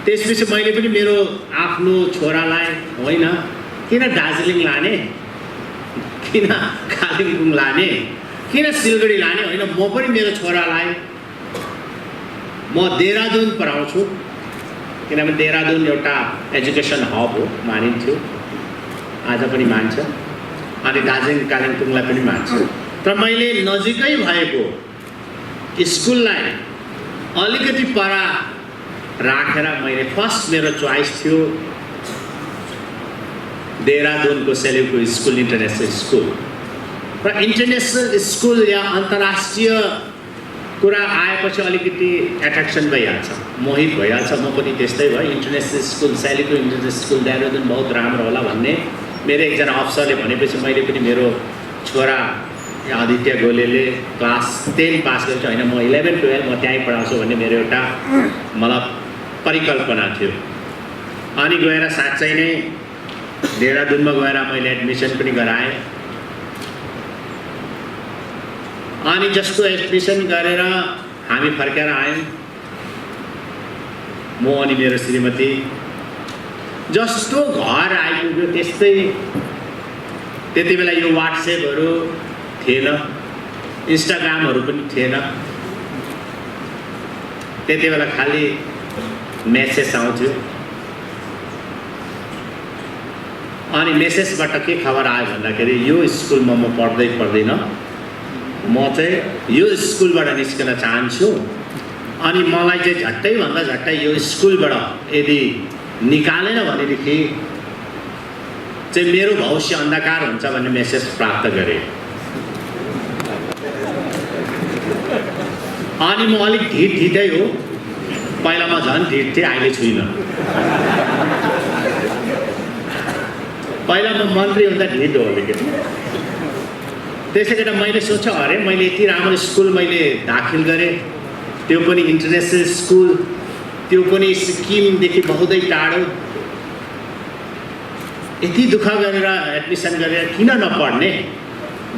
S7: त्यसपछि मैले पनि मेरो आफ्नो छोरालाई होइन किन दार्जिलिङ लाने, किन कालिम्पोङ लाने, किन सिलगढी लाने, होइन म पनि मेरो छोरालाई म देहरादून पढाउँछु, किनभने देहरादून एउटा एजुकेसन हब हो मानिन्थ्यो, आज पनि मान्छ, अनि दार्जिलिङ कालिम्पोङलाई पनि मान्छ। तर मैले नजिकै भएको स्कुललाई अलिकति पर राखेर मैले फर्स्ट मेरो चोइस थियो देहरादूनको सेलेको स्कुल, इन्टरनेसनल स्कुल। र इन्टरनेसनल स्कुल या अन्तर्राष्ट्रिय कुरा आएपछि अलिकति एट्र्याक्सन भइहाल्छ, मोहित भइहाल्छ। म पनि त्यस्तै भयो, इन्टरनेसनल स्कुल, सेलेको इन्टरनेसनल स्कुल देहरादून बहुत राम्रो होला भन्ने मेरो एकजना अफसरले भनेपछि मैले पनि मेरो छोरा आदित्य गोलेले क्लास 10 पास गरेछ, होइन म 11-12 म त्यहीँ पढाउँछु भन्ने मेरो एउटा मलाई परिकल्पना थियो। अनि गएर साँच्चै नै देहरादूनमा गएर मैले एडमिसन पनि गराएँ। अनि जस्तो एडमिसन गरेर हामी फर्केर आयौँ, म अनि मेरो श्रीमती। जस्तो घर आइपुग्यो त्यस्तै, त्यति बेला यो व्हाट्सएपहरू थिएन, इन्स्टाग्रामहरू पनि थिएन। त्यति बेला खालि मेसेज आउँथ्यो। अनि मेसेजबाट के खबर आयो भन्दाखेरि यो स्कुलमा म पढ्दैन, म चाहिँ यो स्कुलबाट निस्कन चाहन्छु, अनि मलाई चाहिँ झट्टैभन्दा झट्टै यो स्कुलबाट यदि निकालेन भनेदेखि चाहिँ मेरो भविष्य अन्धकार हुन्छ भन्ने मेसेज प्राप्त गरेँ। अनि म अलिक ढिटै हो, पहिला म झन् ढिट थिएँ, अहिले छुइनँ। पहिला म मन्त्री हुँदा ढिट हो अलिकति। त्यसै गरेर मैले सोचेँ अरे मैले यति राम्रो स्कुल मैले दाखिल गरेँ, त्यो पनि इन्टरनेसनल स्कुल, त्यो पनि सिक्किमदेखि बहुतै टाढो, यति दुःख गरेर एडमिसन गरेर किन नपढ्ने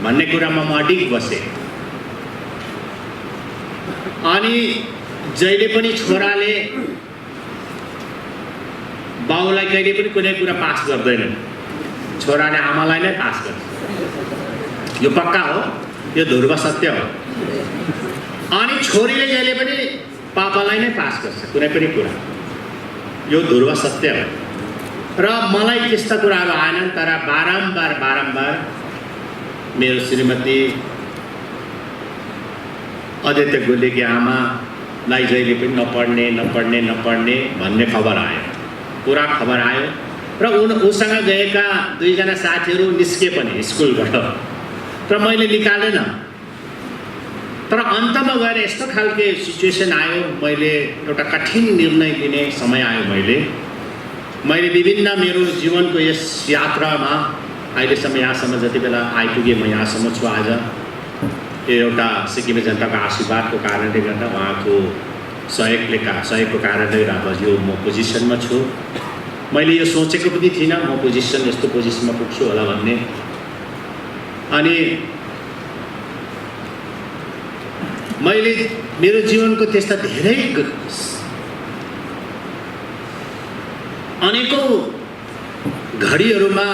S7: भन्ने कुरामा म अडिग बसेँ। अनि जहिले पनि छोराले बाउलाई कहिले पनि कुनै कुरा पास गर्दैन, छोराले आमालाई नै पास गर्छ। यो पक्का हो, यो ध्रुव सत्य हो। अनि छोरीले जहिले पनि पापालाई नै पास गर्छ कुनै पनि कुरा, यो ध्रुव सत्य हो। र मलाई त्यस्ता कुराहरू आएनन्, तर बारम्बार मेरो श्रीमती आदित्य गोलेकी आमालाई जहिले पनि नपढ्ने भन्ने खबर आयो, पुरा खबर आयो। र उसँग गएका दुईजना साथीहरू निस्के पनि स्कुलबाट, तर मैले निकालेन। तर अन्तमा गएर यस्तो खालके सिचुएसन आयो, मैले एउटा कठिन निर्णय लिने समय आयो। मैले विभिन्न मेरो जीवनको यस यात्रामा अहिलेसम्म यहाँसम्म जति बेला आइपुगेँ म यहाँसम्म छु आज, यो एउटा सिक्किमे जनताको आशीर्वादको कारणले गर्दा, उहाँको सहयोगको कारणले गर्दा यो म पोजिसनमा छु। मैले यो सोचेको पनि थिइनँ म यस्तो पोजिसनमा पुग्छु होला भन्ने। अनि मैले मेरो जीवनको त्यस्ता धेरै अनेकौँ घडीहरूमा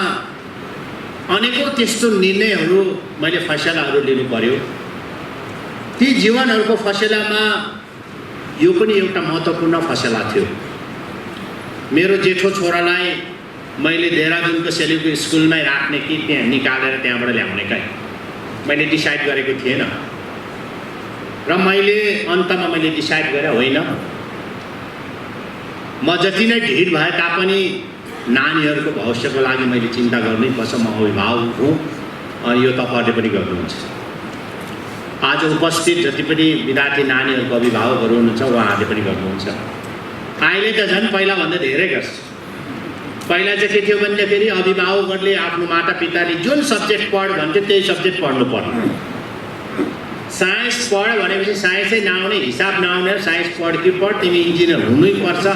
S7: अनेकौँ त्यस्तो निर्णयहरू मैले फैसलाहरू लिनु पर्यो। ती जीवनहरूको फैसलामा यो पनि एउटा महत्त्वपूर्ण फैसला थियो। मेरो जेठो छोरालाई मैले देहरादुनको सेल्युको स्कुलमै राख्ने कि त्यहाँ निकालेर त्यहाँबाट ल्याउने मैले डिसाइड गरेको थिएन। र मैले अन्तमा मैले डिसाइड गरेँ होइन, म जति नै ढिड भए तापनि नानीहरूको भविष्यको लागि मैले चिन्ता गर्नैपर्छ। म अभिभावक हुँ, अनि यो तपाईँहरूले पनि गर्नुहुन्छ। आज उपस्थित जति पनि विद्यार्थी नानीहरूको अभिभावकहरू हुनुहुन्छ उहाँहरूले पनि गर्नुहुन्छ। अहिले त झन् पहिलाभन्दा धेरै गर्छ। पहिला चाहिँ के थियो भन्दाखेरि अभिभावकहरूले आफ्नो मातापिताले जुन सब्जेक्ट पढ भन्थ्यो त्यही सब्जेक्ट पढ्नु पर्ने। साइन्स पढ भनेपछि साइन्सै नआउने, हिसाब नआउने, साइन्स पढ कि पढ, तिमी इन्जिनियर हुनैपर्छ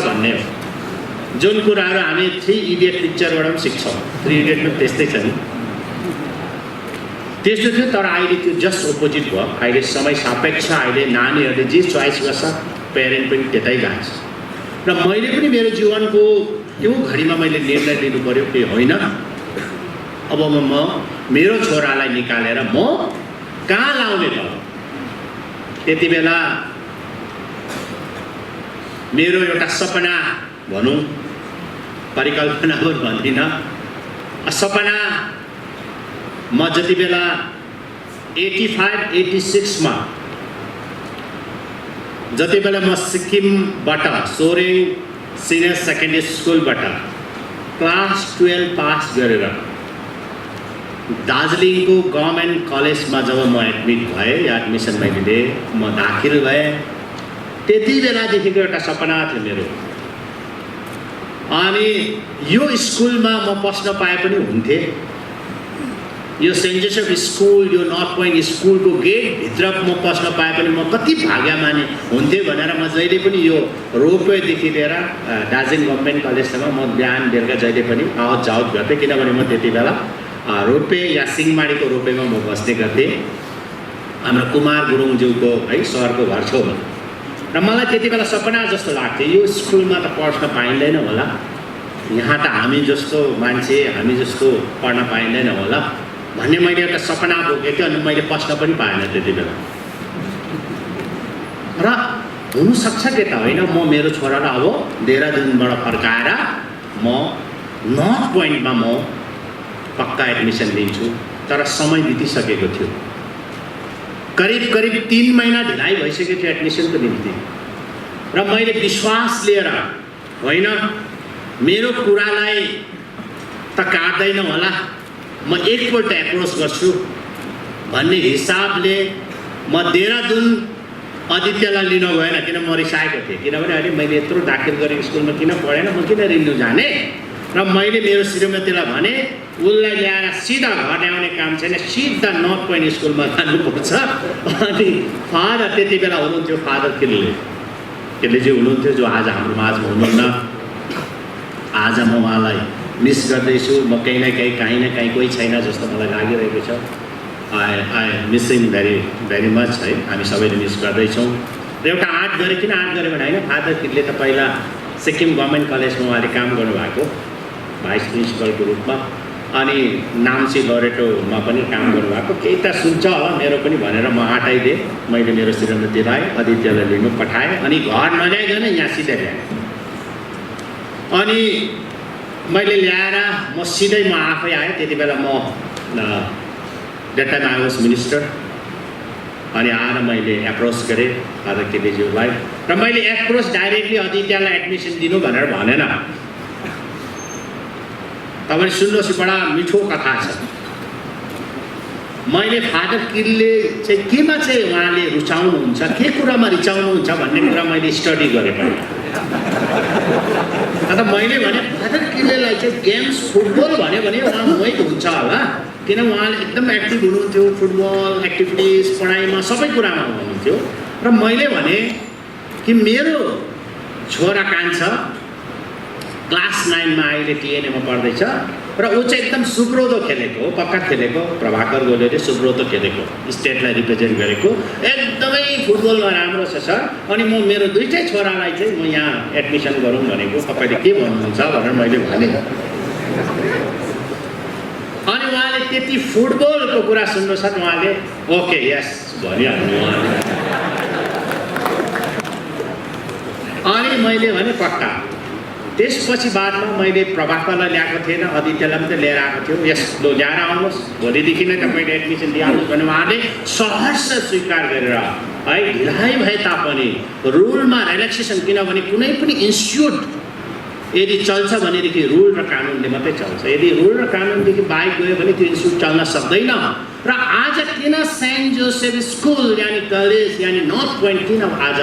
S7: भन्ने हो। जुन कुराहरू हामी 3 इडियट पिक्चरबाट पनि सिक्छौँ, 3 इडियट पनि त्यस्तै छ नि, त्यस्तो थियो। तर अहिले त्यो जस्ट अपोजिट भयो। अहिले समय सापेक्ष, अहिले नानीहरूले जे चोइस गर्छ पेरेन्ट पनि त्यतै जान्छ। र मैले पनि मेरो जीवनको त्यो घडीमा मैले निर्णय लिनु पर्यो कि होइन, अब म मेरो छोरालाई निकालेर म कहाँ लाउने त। त्यति बेला मेरो एउटा सपना भनौँ, परिकल्पना पनि भन्दिनँ, सपना म जति बेला 85-86 जति बेला म सिक्किमबाट सोरेङ सिनियर सेकेन्डरी स्कुलबाट क्लास 12 पास गरेर दार्जिलिङको गभर्मेन्ट कलेजमा जब म एडमिट भएँ या एडमिसन मैले लिएँ, म दाखिल भएँ, त्यति बेलादेखिको एउटा सपना थियो मेरो। अनि यो स्कुलमा म पस्न पाए पनि हुन्थे। यो सेन्ट जोसेफ स्कुल, यो नर्थ पोइन्ट स्कुलको गेटभित्र म पस्न पाए पनि म कति भाग्यमानी हुन्थेँ भनेर म जहिले पनि यो रोपवेदेखि लिएर दार्जिलिङ गभर्मेन्ट कलेजसम्म म बिहान बेलुका जहिले पनि आवत जावत गर्थेँ। किनभने म त्यति बेला रोपवे या सिंहमारीको रोपवेमा म बस्ने गर्थेँ, हाम्रो कुमार गुरुङज्यूको है सरको घर छेउमा। र मलाई त्यति बेला सपना जस्तो लाग्थ्यो, यो स्कुलमा त पढ्न पाइँदैन होला, यहाँ त हामी जस्तो मान्छे, हामी जस्तो पढ्न पाइँदैन होला। भन्ने मैले एउटा सपना बोकेको थिएँ अनि मैले पस्न पनि पाएन त्यति बेला। र हुनसक्छ के त होइन, म मेरो छोरालाई अब देहरादुनबाट फर्काएर म नर्थ पोइन्टमा म पक्का एडमिसन दिन्छु। तर समय बितिसकेको थियो, करिब 3 महिना ढिलाइ भइसकेको थियो एडमिसनको निम्ति। र मैले विश्वास लिएर होइन मेरो कुरालाई त काट्दैन होला, म एकपल्ट एप्रोच गर्छु भन्ने हिसाबले म देहरादुन आदित्यलाई लिन गएन। किन म रिसाएको थिएँ, किनभने अहिले मैले यत्रो दाखिल गरेको स्कुलमा किन पढेन, म किन लिनु जाने। र मैले मेरो श्रीमतीलाई भने उसलाई ल्याएर सिधा घर ल्याउने काम छैन, सिधा नर्थ पोइन्ट स्कुलमा जानुपर्छ। अनि फादर त्यति बेला हुनुहुन्थ्यो, फादर किल्लेजी हुनुहुन्थ्यो, जो आज हाम्रो माझमा हुनुहुन्न। आज म उहाँलाई मिस गर्दैछु। म कहीँ न कहीँ कोही छैन जस्तो मलाई लागिरहेको छ। I miss him very much है, हामी सबैले मिस गर्दैछौँ। र एउटा आर्ट गरेँ, किन आर्ट गरेँ भने होइन, फादर किडले त पहिला सिक्किम गभर्मेन्ट कलेजमा उहाँले काम गर्नुभएको भाइस प्रिन्सिपलको रूपमा, अनि नाम्ची लरेटोमा पनि काम गर्नुभएको। केही त सुन्छ होला मेरो पनि भनेर म आँटाइदिएँ। मैले मेरो श्रीमतीलाई आदित्यलाई लिनु पठाएँ अनि घर नल्याइकन यहाँ सिधै ल्याएँ। अनि मैले ल्याएर म सिधै म आफै आएँ। त्यति बेला म that time I was minister. अनि आएर मैले एप्रोच गरेँ फादर केलेज्यूलाई, र मैले एप्रोच डाइरेक्टली आदित्यलाई एडमिसन दिनु भनेर भनेन। तपाईँले सुन्नुहोस्, बडा मिठो कथा छ। मैले फादर किलले चाहिँ केमा चाहिँ उहाँले रुचाउनुहुन्छ, के कुरामा रिचाउनुहुन्छ भन्ने कुरा मैले स्टडी गरेँ पहिला। अन्त मैले भने फादर किललाई चाहिँ गेम्स फुटबल भन्यो भने उहाँ मोहित हुन्छ होला, किन उहाँले एकदम एक्टिभ हुनुहुन्थ्यो, फुटबल एक्टिभिटिज पढाइमा सबै कुरामा हुनुहुन्थ्यो। र मैले भने कि मेरो छोरा कान्छा क्लास 9मा अहिले टिएनएमा पढ्दैछ र ऊ चाहिँ एकदम सुब्रोतो खेलेको हो, पक्का खेलेको, प्रभाकर गोलेले सुब्रोतो खेलेको, स्टेटलाई रिप्रेजेन्ट गरेको, एकदमै फुटबलमा राम्रो छ सर। अनि म मेरो दुईटै छोरालाई चाहिँ म यहाँ एडमिसन गरौँ भनेको, तपाईँले के भन्नुहुन्छ भनेर मैले भने। अनि उहाँले त्यति फुटबलको कुरा सुन्नुहोस्, उहाँले ओके यस भनिहाल्नु उहाँले। अनि मैले भने पक्का। त्यसपछि बादमा मैले प्रभाकरलाई ल्याएको थिएन, आदित्यलाई पनि त लिएर आएको थियो। यस लो ल्याएर आउनुहोस्, भोलिदेखि नै तपाईँले एडमिसन दिइहाल्नुहोस् भने उहाँले सहर्ष स्वीकार गरेर है, ढिलाइ भए तापनि रुलमा रिल्याक्सेसन, किनभने कुनै पनि इन्स्टिट्युट यदि चल्छ भनेदेखि रुल र कानुनले मात्रै चल्छ। यदि रुल र कानुनदेखि बाहेक गयो भने त्यो इन्स्टिट्युट चल्न सक्दैन। र आज किन सेन्ट जोसेफ स्कुल यानि कलेज यानि नर्थ पोइन्ट किन आज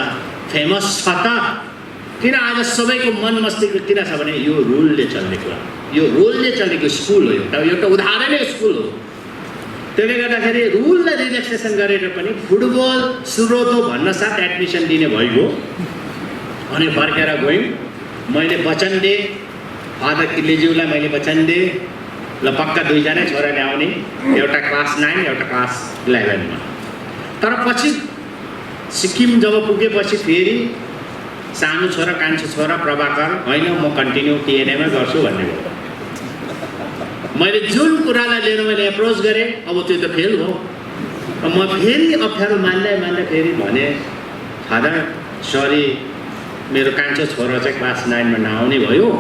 S7: फेमस छ त, किन आज सबैको मन मस्तिष्क किन छ भने यो रुलले चल्ने कुरा, यो रुलले चलेको स्कुल हो, एउटा उदाहरणै स्कुल हो। त्यसले गर्दाखेरि रुललाई रिल्याक्सेसन गरेर पनि फुटबल सुरोतो भन्न साथ एडमिसन दिने भइगयो। अनि फर्केर गयौँ। मैले वचन दिएँ फादर किल्लेज्यूलाई, मैले वचन दिएँ ल पक्का दुईजना छोरा ल्याउने, एउटा क्लास 9 एउटा क्लास 11मा। तर पछि सिक्किम जब पुगेपछि फेरि सानो छोरा कान्छो छोरा प्रभाकर होइन म कन्टिन्यू टिएनएमै गर्छु भन्ने भयो। मैले जुन कुरालाई लिएर मैले एप्रोच गरेँ अब त्यो त फेल हो। म फेरि अप्ठ्यारो मान्दै फेरि भने फादर सरी मेरो कान्छो छोरा चाहिँ क्लास 9मा नआउने भयो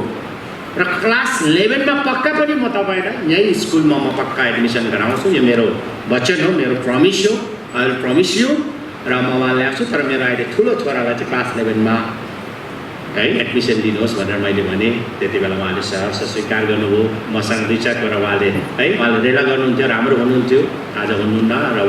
S7: र क्लास 11मा पक्का पनि म तपाईँलाई यही स्कुलमा म पक्का एडमिसन गराउँछु, यो मेरो वचन हो, मेरो प्रमिस हो, आई विल प्रमिस यू। र म उहाँ ल्याउँछु, तर मेरो अहिले ठुलो छोरालाई चाहिँ क्लास 11मा है एडमिसन दिनुहोस् भनेर मैले भने। त्यति बेला उहाँले सहर्ष स्वीकार गर्नुभयो। मसँग 2-4 कुरा उहाँले है उहाँले रेला गर्नुहुन्थ्यो, राम्रो हुनुहुन्थ्यो, आज हुनुहुन्न। र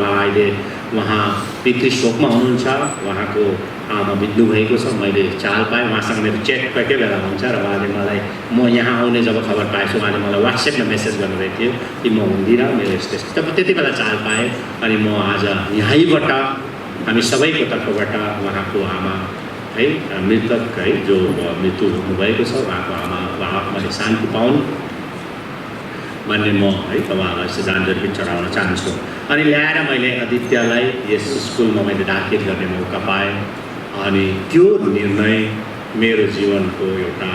S7: उहाँ पितृ शोकमा हुनुहुन्छ, उहाँको आमा बित्नु भएको छ। मैले चाल पाएँ, उहाँसँग मेरो चेट पक्कै बेला हुन्छ। र उहाँले मलाई म यहाँ आउने जब खबर पाएछु उहाँले मलाई वाट्सएपमा मेसेज गर्नुभएको थियो कि म हुँदिनँ, मेरो यस्तो तब त्यति बेला चाल पाएँ। अनि म आज यहीँबाट हामी सबैको तर्फबाट उहाँको आमा है मृतक है जो मृत्यु हुनुभएको छ उहाँको आमाले शान्ति पाउन् भन्ने म है उहाँलाई श्रद्धाञ्जली चढाउन चाहन्छु। अनि ल्याएर मैले आदित्यलाई यस स्कुलमा मैले दाखिल गर्ने मौका पाएँ। अनि त्यो निर्णय मेरो जीवनको एउटा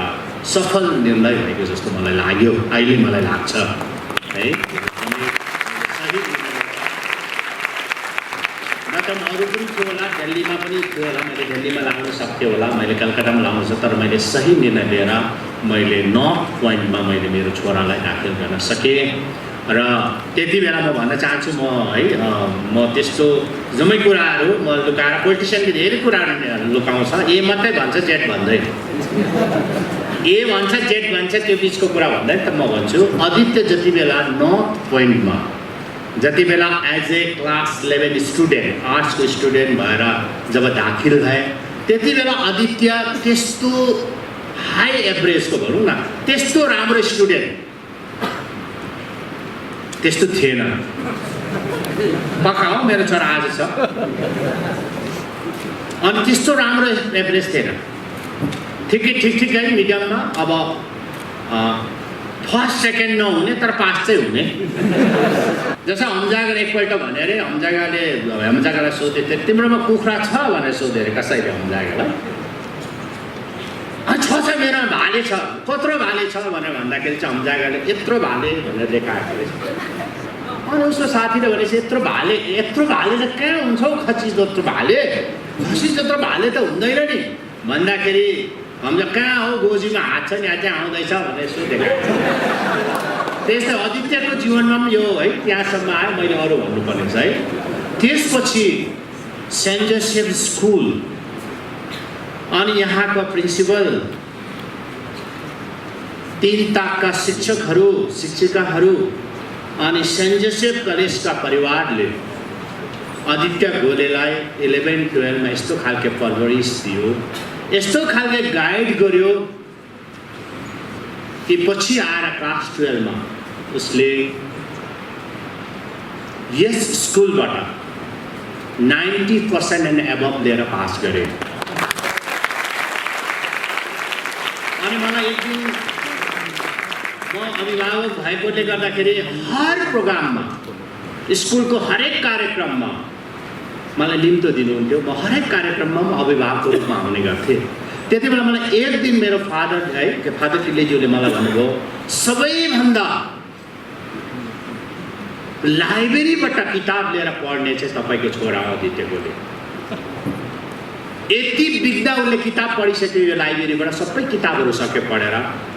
S7: सफल निर्णय भएको जस्तो मलाई लाग्यो, अहिले मलाई लाग्छ है। पनि थियो होला, मैले दिल्लीमा लाउन सक्थेँ होला, मैले कलकत्तामा लाउनु छ, तर मैले सही निर्णय लिएर मैले नर्थ पोइन्टमा मैले मेरो छोरालाई दाखिल गर्न सकेँ। र त्यति बेला म भन्न चाहन्छु म त्यस्तो जम्मै कुराहरू म लुकाएर, पोलिटिसियनले धेरै कुराहरू लुकाउँछ, ए मात्रै भन्छ जेट भन्दैन, ए भन्छ जेट भन्छ, त्यो बिचको कुरा भन्दैन। त म भन्छु आदित्य जति बेला नर्थ पोइन्टमा जति बेला एज ए क्लास 11 स्टुडेन्ट, आर्ट्सको स्टुडेन्ट भएर जब दाखिल भए त्यति बेला आदित्य त्यस्तो हाई एभरेजको भनौँ न, त्यस्तो राम्रो स्टुडेन्ट त्यस्तो थिएन। पक्का हो मेरो छोरा आज छ, अनि त्यस्तो राम्रो एभरेज थिएन, ठिकै मिडियममा। अब फर्स्ट सेकेन्ड नहुने तर पास चाहिँ हुने। जस्तो हमजागाले एकपल्ट भने अरे, हमजागालाई सोधे थियो तिम्रोमा कुखुरा छ भनेर सोधे अरे कसैले हमजागालाई, छ मेरो भाले छ, कत्रो भाले छ भनेर भन्दाखेरि चाहिँ हमजागाले यत्रो भाले भनेर देखाएको रहेछ। अनि उसको साथीले भनेपछि यत्रो भाले त कहाँ हुन्छ हौ, खसी जत्रो भाले, खसी जत्रो भाले त हुँदैन नि भन्दाखेरि हाम्रो कहाँ हो गोजीमा हात छ नि, अझै आउँदैछ भनेर यसो देखाएको। त्यस्तै आदित्यको जीवनमा पनि यो है त्यहाँसम्म आयो, मैले अरू भन्नुपर्ने छ है। त्यसपछि सेन्ट जोसेफ स्कुल अनि यहाँको प्रिन्सिपल, 3 ताकका शिक्षकहरू शिक्षिकाहरू अनि सेन्ट जोसेफ कलेजका परिवारले आदित्य गोलेलाई 11-12 मा यस्तो खालके परवरिश दियो, यस्तो खालके गाइड गर्यो कि पछि आएर क्लास 12 मा उसले यस स्कुलबाट 90% एन्ड एबभ लिएर पास गरे। अनि मलाई एक दिन म अभिभावक भएकोले गर्दाखेरि हर प्रोग्राममा, स्कुलको हरेक कार्यक्रममा मलाई निम्तो दिनुहुन्थ्यो, म हरेक कार्यक्रममा म अभिभावकको रूपमा आउने गर्थेँ। त्यति बेला मलाई एक दिन मेरो फादर टिलेज्यूले मलाई भन्नुभयो सबैभन्दा लाइब्रेरीबाट किताब लिएर पढ्ने चाहिँ तपाईँको छोरा आदित्य गोले, यति बिग्दा उसले किताब पढिसक्यो यो लाइब्रेरीबाट, सबै किताबहरू सक्यो पढेर,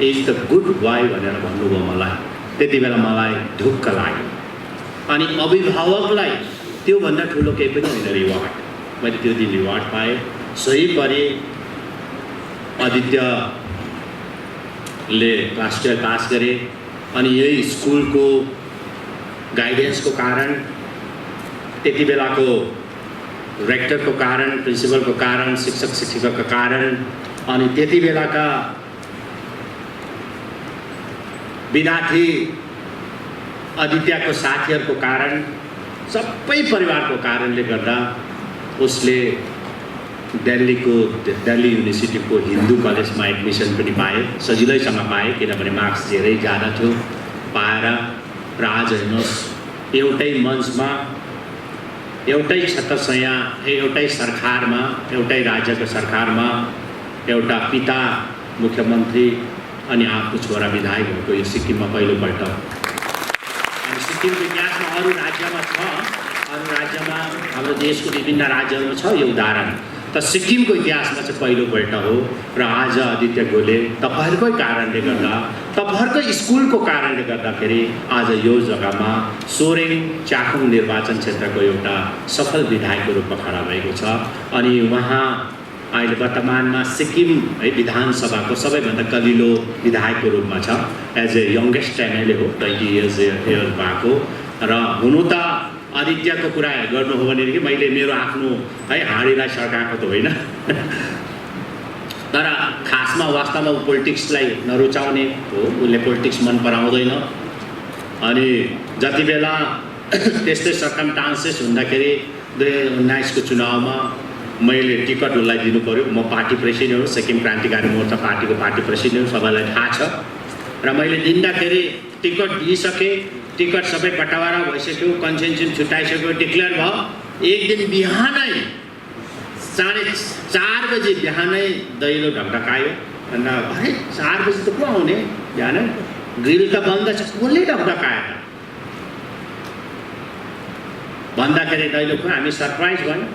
S7: इज द गुड बोय भनेर भन्नुभयो मलाई। त्यति बेला मलाई ढुक्क लाग्यो। अनि अभिभावकलाई त्योभन्दा ठुलो केही पनि होइन रिवार्ड, मैले त्यो दिन रिवार्ड पाएँ। सही परे आदित्यले क्लास 12 पास गरे। अनि यही स्कुलको गाइडेन्सको कारण, त्यति बेलाको रेक्टरको कारण, प्रिन्सिपलको कारण, शिक्षक शिक्षिकाको कारण, अनि त्यति बेलाका विद्यार्थी आदित्यको साथीहरूको कारण, सबै परिवारको कारणले गर्दा उसले दिल्ली युनिभर्सिटीको हिन्दू कलेजमा एडमिसन पनि पाए, सजिलैसँग पाए किनभने मार्क्स धेरै ज्यादा थियो पाएर। र आज हेर्नुहोस् एउटै मञ्चमा, एउटै छत्रछाया, एउटै सरकारमा, एउटै राज्यको सरकारमा एउटा पिता मुख्यमन्त्री अनि आफ्नो छोरा विधायक भएको यो सिक्किममा पहिलोपल्ट। अनि सिक्किमको इतिहासमा अरू राज्यमा छ, अरू राज्यमा हाम्रो देशको विभिन्न राज्यहरूमा छ यो उदाहरण, तर सिक्किमको इतिहासमा चाहिँ पहिलोपल्ट हो। र आज आदित्य गोले तपाईँहरूकै कारणले गर्दा, तपाईँहरूकै स्कुलको कारणले गर्दाखेरि आज यो जग्गामा सोरेङ च्याखुङ निर्वाचन क्षेत्रको एउटा सफल विधायकको रूपमा खडा भएको छ। अनि उहाँ अहिले वर्तमानमा सिक्किम है विधानसभाको सबैभन्दा कलिलो विधायकको रूपमा छ, एज ए यङ्गेस्ट एमएलए हो, 20 इयर्स भएको। र हुनु त आदित्यको कुरा गर्नु हो भनेदेखि मैले मेरो आफ्नो है हाँडीलाई सड्काएको त होइन, तर खासमा वास्तवमा पोलिटिक्सलाई नरुचाउने हो, उसले पोलिटिक्स मन पराउँदैन। अनि जति बेला त्यस्तै सर्कमस्टान्सेस हुँदाखेरि 2019 को चुनावमा मैले टिकट उसलाई दिनु पर्यो। म पार्टी प्रेसिडेन्ट हो, सिक्किम क्रान्तिकारी मोर्चा पार्टीको पार्टी प्रेसिडेन्ट सबैलाई थाहा छ। र मैले दिँदाखेरि टिकट दिइसकेँ, टिकट सबै बटावारा भइसक्यो, कन्सेन्सन छुट्याइसक्यो, डिक्लेयर भयो। एक दिन बिहानै 4:30 बजी बिहानै दैलो ढकढकायो। अन्त अरे 4 बजी त को आउने बिहानै, ग्रिल त बन्द छ, कसले ढकढकायो त भन्दाखेरि दैलोको हामी सरप्राइज भयौँ।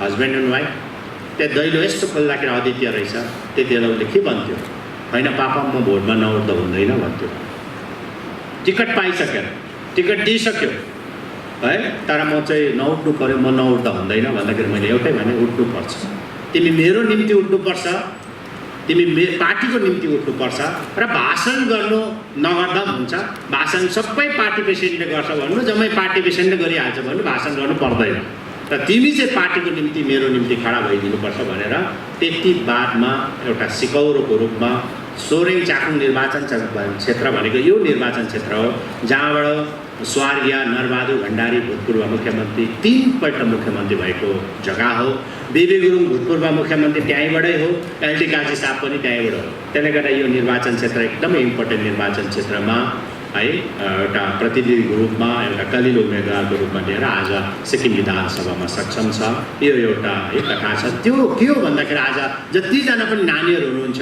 S7: Husband end wife. त्यहाँ दैलो यस्तो खोल्दाखेरि अद्वितीय रहेछ। त्यति बेला उसले के भन्थ्यो, होइन पापा म भोटमा नउठ्दा हुँदैन भन्थ्यो। टिकट पाइसक्यो, टिकट दिइसक्यो है, तर म चाहिँ नउठ्नु पऱ्यो, म नउठ्दा हुँदैन भन्दाखेरि मैले एउटै भने उठ्नुपर्छ। तिमी मेरो निम्ति उठ्नुपर्छ, तिमी पार्टीको निम्ति उठ्नुपर्छ र भाषण गर्नु नगर्दा पनि हुन्छ। भाषण सबै पार्टी प्रेसिडेन्टले गर्छ भन्नु, जम्मै पार्टी प्रेसिडेन्टले गरिहाल्छ भन्नु, भाषण गर्नु पर्दैन। र तिमी चाहिँ पार्टीको निम्ति मेरो निम्ति खडा भइदिनुपर्छ भनेर त्यति बादमा एउटा सिकौरोको रूपमा सोरेङ चाकुङ निर्वाचन क्षेत्र भनेको यो निर्वाचन क्षेत्र हो जहाँबाट स्वर्गीय नरबहादुर भण्डारी भूतपूर्व मुख्यमन्त्री 3 पल्ट मुख्यमन्त्री भएको जग्गा हो। बिबी गुरुङ भूतपूर्व मुख्यमन्त्री त्यहीँबाटै हो, एलटी काजी साहब पनि त्यहीँबाट हो। त्यसले गर्दा यो निर्वाचन क्षेत्र एकदमै इम्पोर्टेन्ट निर्वाचन क्षेत्रमा है एउटा प्रतिनिधिको रूपमा एउटा कलिलो उम्मेदवारको रूपमा लिएर आज सिक्किम विधानसभामा सक्षम छ। यो एउटा है कथा छ। त्यो के हो भन्दाखेरि आज जतिजना पनि नानीहरू हुनुहुन्छ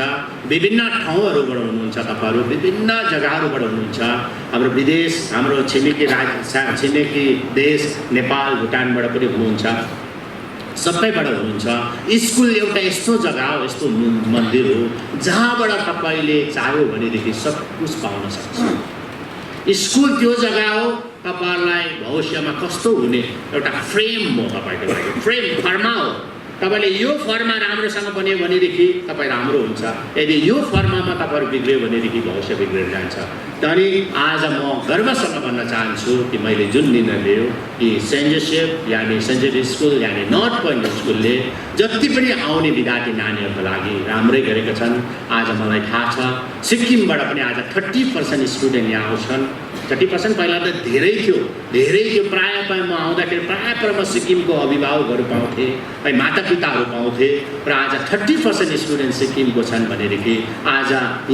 S7: विभिन्न ठाउँहरूबाट हुनुहुन्छ, तपाईँहरू विभिन्न जग्गाहरूबाट हुनुहुन्छ, हाम्रो विदेश, हाम्रो छिमेकी देश नेपाल भुटानबाट पनि हुनुहुन्छ, सबैबाट हुनुहुन्छ। स्कुल एउटा यस्तो जग्गा हो, यस्तो मन्दिर हो जहाँबाट तपाईँले चाह्यो भनेदेखि सब कुछ पाउन सक्छ। स्कुल त्यो जग्गा हो तपाईँहरूलाई भविष्यमा कस्तो हुने एउटा फ्रेम हो, तपाईँको लागि फ्रेम फर्मा हो। तपाईँले यो फर्मा राम्रोसँग बन्यो भनेदेखि तपाईँ राम्रो हुन्छ, यदि यो फर्मामा तपाईँहरू बिग्रियो भनेदेखि भविष्य बिग्रेर जान्छ। अनि आज म गर्वसँग भन्न चाहन्छु कि मैले जुन निर्णय लियो कि सेन्ट जोसेफ यानि सेन्ट जोसेफ स्कुल यानि नर्थ पोइन्ट स्कुलले जति पनि आउने विद्यार्थी नानीहरूको लागि राम्रै गरेका छन्। आज मलाई थाहा छ सिक्किमबाट पनि आज 30% स्टुडेन्ट यहाँ आउँछन्। 30% पहिला त धेरै थियो। प्रायः म आउँदाखेरि प्रायः म सिक्किमको अभिभावकहरू पाउँथेँ, है मातापिताहरू पाउँथेँ र आज 30% स्टुडेन्ट सिक्किमको छन् भनेदेखि आज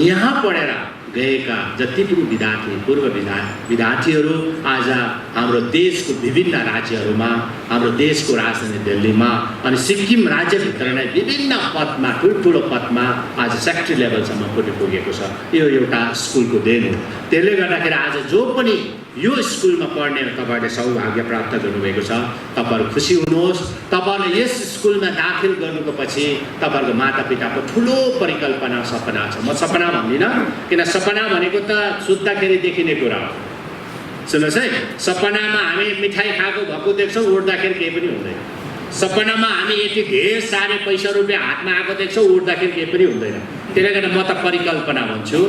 S7: यहाँ पढेर गएका जति पनि विद्यार्थी पूर्व विद्यार्थीहरू आज हाम्रो देशको विभिन्न राज्यहरूमा, हाम्रो देशको राजधानी दिल्लीमा अनि सिक्किम राज्यभित्र नै विभिन्न पदमा ठुल्ठुलो पदमा आज सेक्रेटरी लेभलसम्म पुगेको छ। यो एउटा स्कुलको देन हो। त्यसले गर्दाखेरि आज जो पनि यो स्कुलमा पढ्ने तपाईँहरूले सौभाग्य प्राप्त गर्नुभएको छ, तपाईँहरू खुसी हुनुहोस्। तपाईँहरूले यस स्कुलमा दाखिल गर्नुको पछि तपाईँहरूको मातापिताको ठुलो परिकल्पना सपना छ। म सपना भन्दिनँ, किन सपना भनेको त सुत्दाखेरि देखिने कुरा हो। सुन्नुहोस् है, सपनामा हामी मिठाई खाएको भएको देख्छौँ, उठ्दाखेरि केही पनि हुँदैन। सपनामा हामी यति धेर सारे पैसा रुपियाँ हातमा आएको देख्छौँ, उठ्दाखेरि केही पनि हुँदैन। त्यसले गर्दा म त परिकल्पना भन्छु।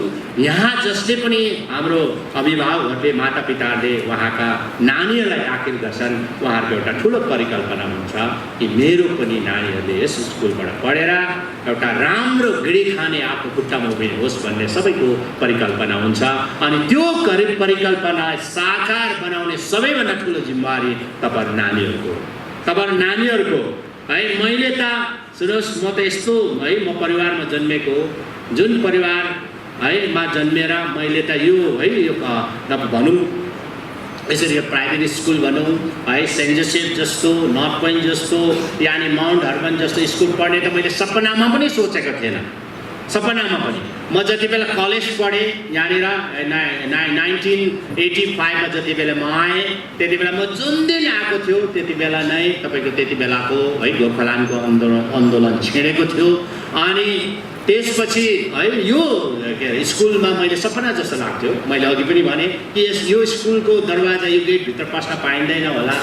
S7: यहाँ जसले पनि हाम्रो अभिभावकहरूले मातापिताहरूले उहाँका नानीहरूलाई दाखिल गर्छन्, उहाँहरूको एउटा ठुलो परिकल्पना हुन्छ कि मेरो पनि नानीहरूले यस स्कुलबाट पढेर एउटा राम्रो गिडी खाने आफ्नो खुट्टामा उभिनुहोस् भन्ने सबैको परिकल्पना हुन्छ। अनि त्यो परिकल्पना साकार बनाउने सबैभन्दा ठुलो जिम्मेवारी तपाईँहरू नानीहरूको है। मैले त सुन्नुहोस्, म त यस्तो है म परिवारमा जन्मेको, जुन परिवार है मा जन्मेर मैले त यो है यो भनौँ यसरी यो प्राइभेट स्कुल भनौँ है, सेन्ट जोसेफ जस्तो, नर्थ पोइन्ट जस्तो यानि माउन्ट हर्बन जस्तो स्कुल पढ्ने त मैले सपनामा पनि सोचेको थिएन। सपनामा पनि म जति बेला कलेज पढेँ यहाँनिर 1985मा जति बेला म आएँ, त्यति बेला म जुन दिन आएको थियो त्यति बेला नै तपाईँको त्यति बेलाको है गोर्खाल्यान्डको आन्दोलन छिडेको थियो। अनि त्यसपछि है यो स्कुलमा मैले सपना जस्तो लाग्थ्यो। मैले अघि पनि भने कि यो स्कुलको दरवाजा यो गेटभित्र पस्न पाइँदैन होला।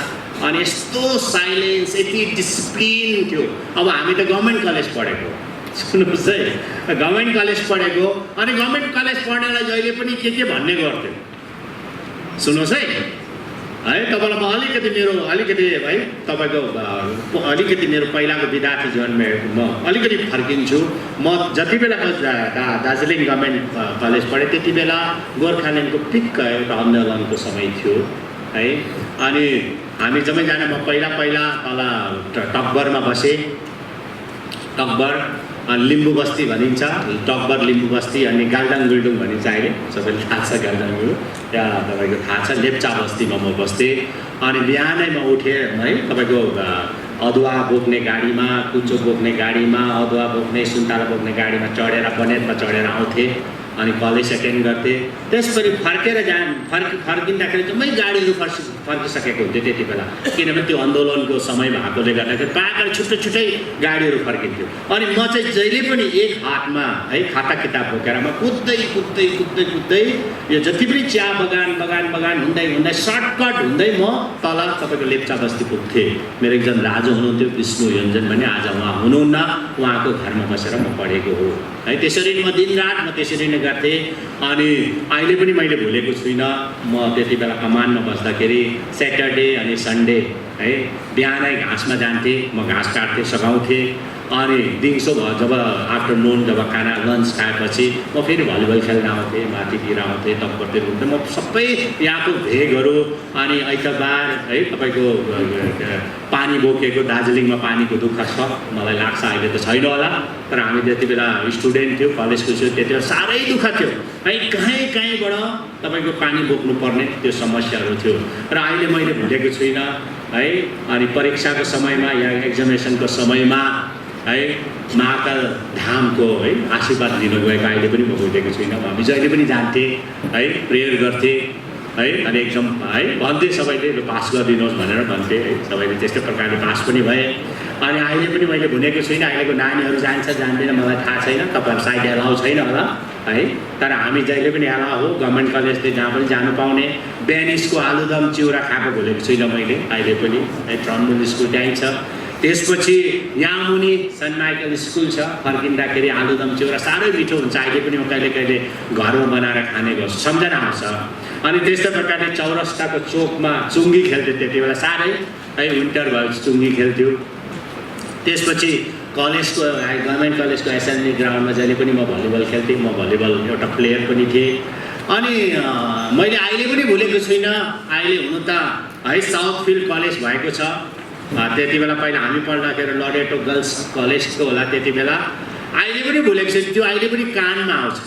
S7: अनि यस्तो साइलेन्स, यति डिसिप्लिन थियो। अब हामी त गभर्मेन्ट कलेज पढेको, सुन्नुहोस् है, गभर्मेन्ट कलेज पढेको अनि गभर्मेन्ट कलेज पढ्नेलाई जहिले पनि के भन्ने गर्थ्यो। सुन्नुहोस् है तपाईँलाई म अलिकति है तपाईँको अलिकति मेरो पहिलाको विद्यार्थी जीवनमा म अलिकति फर्किन्छु। म जति बेला दार्जिलिङ गभर्मेन्ट कलेज पढेँ त्यति बेला गोर्खाल्यान्डको पिक एउटा आन्दोलनको समय थियो है। अनि हामी सबैजना म पहिला तल टकबरमा बसेँ। टकबर लिम्बू बस्ती भनिन्छ, टकबर लिम्बू बस्ती अनि गाल्दाङ गुल्डुङ भनिन्छ। अहिले सबैले थाहा छ गाल्दाङ गुल्डुङ, त्यहाँ तपाईँको थाहा छ। लेप्चा बस्तीमा म बस्थेँ। अनि बिहानै म उठेँ है तपाईँको अदुवा बोक्ने गाडीमा, कुचो बोक्ने गाडीमा, अदुवा बोक्ने सुन्तला बोक्ने गाडीमा चढेर बनेटमा चढेर आउँथेँ। अनि कलेज एटेन्ड गर्थेँ। त्यसपछि फर्केर फर्किँदाखेरि जम्मै गाडीहरू फर्किसकेको हुन्थ्यो त्यति बेला, किनभने त्यो आन्दोलनको समय भएकोले गर्दाखेरि पाकर छुट्टै छुट्टै गाडीहरू फर्किन्थ्यो। अनि म चाहिँ जहिले पनि एक हातमा है खाता किताब बोकेर म कुद्दै यो जति पनि चिया बगान हुँदै सर्टकट हुँदै म तल तपाईँको लेप्चा बस्ती पुग्थेँ। मेरो एकजना राजु हुनुहुन्थ्यो विष्णु योन्जन भने, आज उहाँ हुनुहुन्न, उहाँको घरमा बसेर म पढेको हो है। त्यसरी म दिनरात म त्यसरी नै गर्थेँ। अनि अहिले पनि मैले भुलेको छुइनँ, म त्यति बेला कमानमा बस्दाखेरि स्याटरडे अनि सन्डे है बिहानै घाँसमा जान्थेँ, म घाँस काट्थेँ, सघाउँथेँ। अनि दिउँसो जब आफ्टरनुन जब खाना लन्च खाएपछि म फेरि भलिबल खेल्न आउँथेँ, माथितिर आउँथेँ, तपतिर हुन्थेँ। म सबै यहाँको भेगहरू अनि आइतबार है तपाईँको पानी बोकेको, दार्जिलिङमा पानीको दुःख छ मलाई लाग्छ, अहिले त छैन होला, तर हामी त्यति बेला स्टुडेन्ट थियो, कलेजको थियो, त्यति बेला साह्रै दुःख थियो है। कहीँबाट तपाईँको पानी बोक्नुपर्ने त्यो समस्याहरू थियो र अहिले मैले भुलेको छुइनँ है। अनि परीक्षाको समयमा या एक्जामिनेसनको समयमा है महाकाल धामको है आशीर्वाद लिनु गएको अहिले पनि म भुलेको छुइनँ। हामी जहिले पनि जान्थेँ है, प्रेयर गर्थेँ है। अनि एकदम है भन्थे सबैले पास गरिदिनुहोस् भनेर भन्थे है, सबैले त्यस्तै प्रकारले पास पनि भए। अनि अहिले पनि मैले भुलेको छुइनँ। अहिलेको नानीहरू जान्छ जान्दैन मलाई थाहा छैन, तपाईँहरू सायद एलाउ छैन होला है, तर हामी जहिले पनि एलाउ हो। गभर्मेन्ट कलेजले जहाँ पनि जानु पाउने। बेनिसको आलुदम चिउरा खाएको भुलेको छुइनँ मैले अहिले पनि है। ट्रम्बुल स्कुल त्यहीँ छ। त्यसपछि यहाँ मुनि सेन्ट माइकल स्कुल छ, फर्किँदाखेरि आलुदम चिउरा साह्रै मिठो हुन्छ। अहिले पनि म कहिले घरमा बनाएर खाने गर्छु, सम्झना आउँछ। अनि त्यस्तै प्रकारले चौरस्ताको चोकमा चुङ्गी खेल्थ्यो त्यति बेला साह्रै है, विन्टर भयो चुङ्गी खेल्थ्यो। त्यसपछि कलेजको गभर्मेन्ट कलेजको एसेम्ब्ली ग्राउन्डमा जहिले पनि म भलिबल खेल्थेँ। म भलिबल एउटा प्लेयर पनि थिएँ। अनि मैले अहिले पनि भुलेको छुइनँ, अहिले हुनु त है साउथ फिल्ड कलेज भएको छ त्यति बेला, पहिला हामी पढ्दाखेरि लरेटो गर्ल्स कलेजको होला त्यति बेला। अहिले पनि भुलेको छु, त्यो अहिले पनि कानमा आउँछ।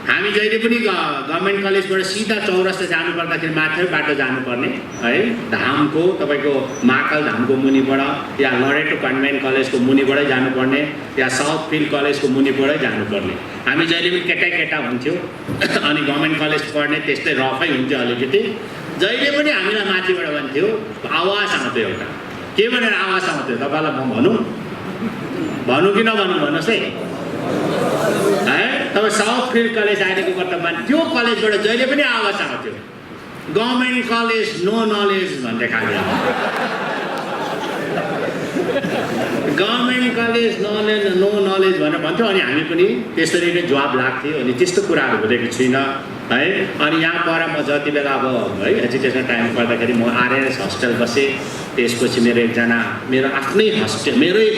S7: हामी जहिले पनि गभर्मेन्ट कलेजबाट सिधा चौरस्ता जानु पर्दाखेरि माथि बाटो जानुपर्ने है, धामको तपाईँको महाकाल धामको मुनिबाट या लरेटो कन्भेन्ट कलेजको मुनिबाटै जानुपर्ने या साउथ फिल्ड कलेजको मुनिबाटै जानुपर्ने। हामी जहिले पनि केटा हुन्थ्यो अनि गभर्मेन्ट कलेज पढ्ने त्यस्तै रफै हुन्थ्यो अलिकति। जहिले पनि हामीलाई माथिबाट भन्थ्यो, आवाज आउँथ्यो एउटा, के भनेर आवाज आउँथ्यो तपाईँलाई म भनौँ कि नभनौँ भन्नुहोस् है। तपाईँ साउथ फिल्ड कलेज अहिलेको वर्तमान त्यो कलेजबाट जहिले पनि आवाज आउँथ्यो, गभर्मेन्ट कलेज नो नलेज भन्दै खाले, गभर्मेन्ट कलेज नो नलेज भनेर भन्थ्यो। अनि हामी पनि त्यसरी नै जवाब लाग्थ्यो। अनि त्यस्तो कुराहरू भुलेको छुइनँ है। अनि यहाँ पर म जति बेला अब है एजुकेसन टाइम पर्दाखेरि म आरएनएस हस्टेल बसेँ। त्यसपछि मेरो आफ्नै मेरै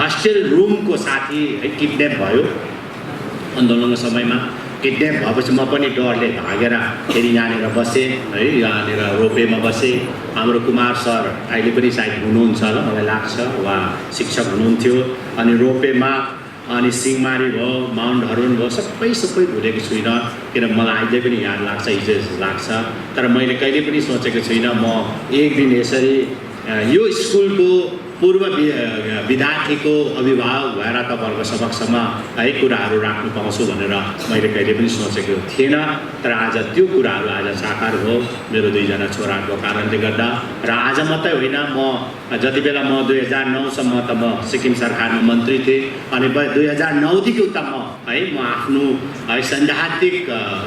S7: हस्टेल रुमको साथी है किडन्याप भयो आन्दोलनको समयमा। किडन्याप भएपछि म पनि डरले भागेर फेरि यहाँनिर बसेँ है, यहाँनिर रोपेमा बसेँ। हाम्रो कुमार सर अहिले पनि सायद हुनुहुन्छ होला मलाई लाग्छ, उहाँ शिक्षक हुनुहुन्थ्यो। अनि रोपेमा अनि सिंहमारी भयो, माउन्ट हरुन भयो, सबै भुलेको छुइनँ, किन मलाई अहिले पनि याद लाग्छ, हिजो लाग्छ। तर मैले कहिले पनि सोचेको छुइनँ म एक दिन यसरी यो स्कुलको पूर्व विद्यार्थीको अभिभावक भएर तपाईँहरूको समक्षमा है कुराहरू राख्नु पाउँछु भनेर मैले कहिले पनि सोचेको थिएन। तर आज त्यो कुराहरू आज साकार हो मेरो दुईजना छोराहरूको कारणले गर्दा। र आज मात्रै होइन, म जति बेला म 2009सम्म त म सिक्किम सरकारमा मन्त्री थिएँ। अनि 2009देखि उता म आफ्नो सैद्धान्तिक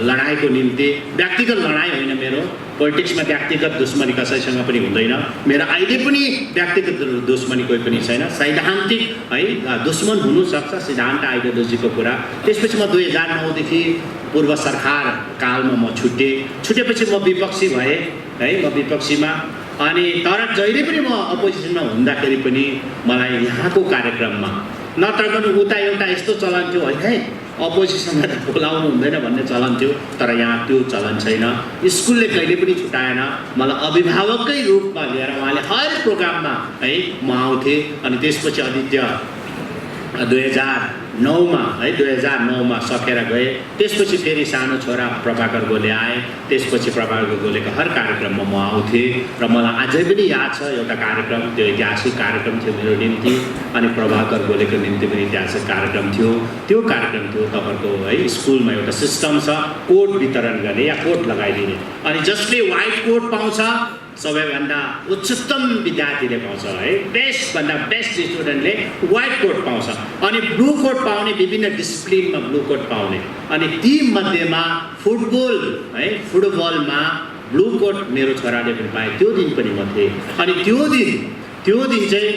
S7: लडाइँको निम्ति, व्यक्तिगत लडाइँ होइन मेरो, पोलिटिक्समा व्यक्तिगत दुश्मनी कसैसँग पनि हुँदैन, मेरो अहिले पनि व्यक्तिगत दुश्मनी कोही पनि छैन। सैद्धान्तिक है दुश्मन हुनुसक्छ, सिद्धान्त आइडियोलोजीको कुरा। त्यसपछि म 2009देखि पूर्व सरकार कालमा म छुटेपछि म विपक्षी भएँ है, म विपक्षीमा। अनि तर जहिले पनि म अपोजिसनमा हुँदाखेरि पनि मलाई यहाँको कार्यक्रममा नत्र पनि उता एउटा यस्तो चलन थियो है अपोजिसनमा त बोलाउनु हुँदैन भन्ने चलन थियो, तर यहाँ त्यो चलन छैन। स्कुलले कहिले पनि छुटाएन मलाई, अभिभावककै रूपमा लिएर उहाँले हर प्रोग्राममा है म आउँथेँ। अनि त्यसपछि आदित्य 2009 2009मा है 2009मा सकेर गए। त्यसपछि फेरि सानो छोरा प्रभाकर गोले आए। त्यसपछि प्रभाकर गोलेको हर कार्यक्रममा म आउँथेँ र मलाई अझै पनि याद छ एउटा कार्यक्रम, त्यो ऐतिहासिक कार्यक्रम थियो मेरो निम्ति, अनि प्रभाकर गोलेको निम्ति पनि ऐतिहासिक कार्यक्रम थियो। त्यो कार्यक्रम थियो तपाईँको है स्कुलमा एउटा सिस्टम छ कोट वितरण गर्ने या कोट लगाइदिने, अनि जसले व्हाइट कोट पाउँछ सबैभन्दा उच्चतम विद्यार्थीले पाउँछ है, बेस्टभन्दा बेस्ट स्टुडेन्टले व्हाइट कोट पाउँछ, अनि ब्लू कोट पाउने विभिन्न डिसिप्लिनमा ब्लू कोट पाउने, अनि ती मध्येमा फुटबलमा ब्लू कोट मेरो छोराले पनि पाए। त्यो दिन पनि म थिएँ। अनि त्यो दिन चाहिँ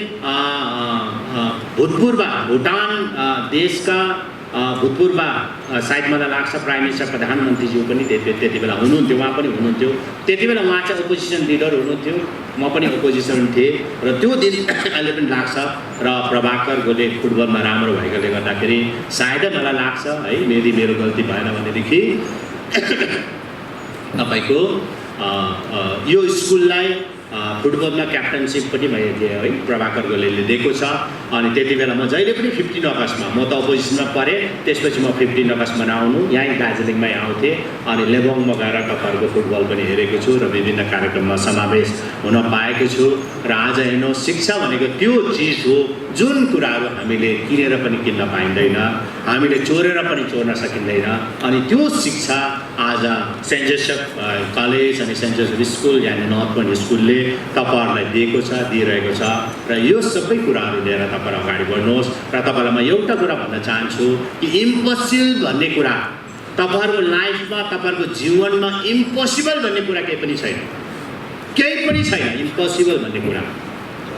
S7: भूतपूर्व भुटान देशका भूतपूर्व सायद मलाई लाग्छ प्राइम मिनिस्टर प्रधानमन्त्रीज्यू पनि त्यति बेला हुनुहुन्थ्यो, उहाँ पनि हुनुहुन्थ्यो। त्यति बेला उहाँ चाहिँ अपोजिसन लिडर हुनुहुन्थ्यो, म पनि अपोजिसन थिएँ। र त्यो दिन अहिले पनि लाग्छ र प्रभाकर गोले फुटबलमा राम्रो भएकोले गर्दाखेरि सायदै मलाई लाग्छ है मेरो गल्ती भएन भनेदेखि तपाईँको यो स्कुललाई फुटबलमा क्याप्टनसिप पनि मैले दिएँ है, प्रभाकर गोलेले दिएको छ। अनि त्यति बेला म जहिले पनि 15 अगस्तमा, म त अपोजिसनमा परेँ, त्यसपछि म 15 अगस्तमा नआउनु यहीँ दार्जिलिङमै आउँथेँ। अनि लेबोङमा गएर तपाईँहरूको फुटबल पनि हेरेको छु र विभिन्न कार्यक्रममा समावेश हुन पाएको छु। र आज हेर्नु शिक्षा भनेको त्यो चिज हो जुन कुराहरू हामीले किनेर पनि किन्न पाइँदैन, हामीले चोरेर पनि चोर्न सकिँदैन। अनि त्यो शिक्षा आज सेन्ट जोसेफ कलेज अनि सेन्ट जोसेफ स्कुल यानि नर्थ पोइन्ट स्कुलले तपाईँहरूलाई दिएको छ, दिइरहेको छ। र यो सबै कुराहरू लिएर तपाईँहरू अगाडि बढ्नुहोस्। र तपाईँलाई म एउटा कुरा भन्न चाहन्छु कि इम्पोसिबल भन्ने कुरा तपाईँहरूको लाइफमा, तपाईँहरूको जीवनमा इम्पोसिबल भन्ने कुरा केही पनि छैन, केही पनि छैन। इम्पोसिबल भन्ने कुरा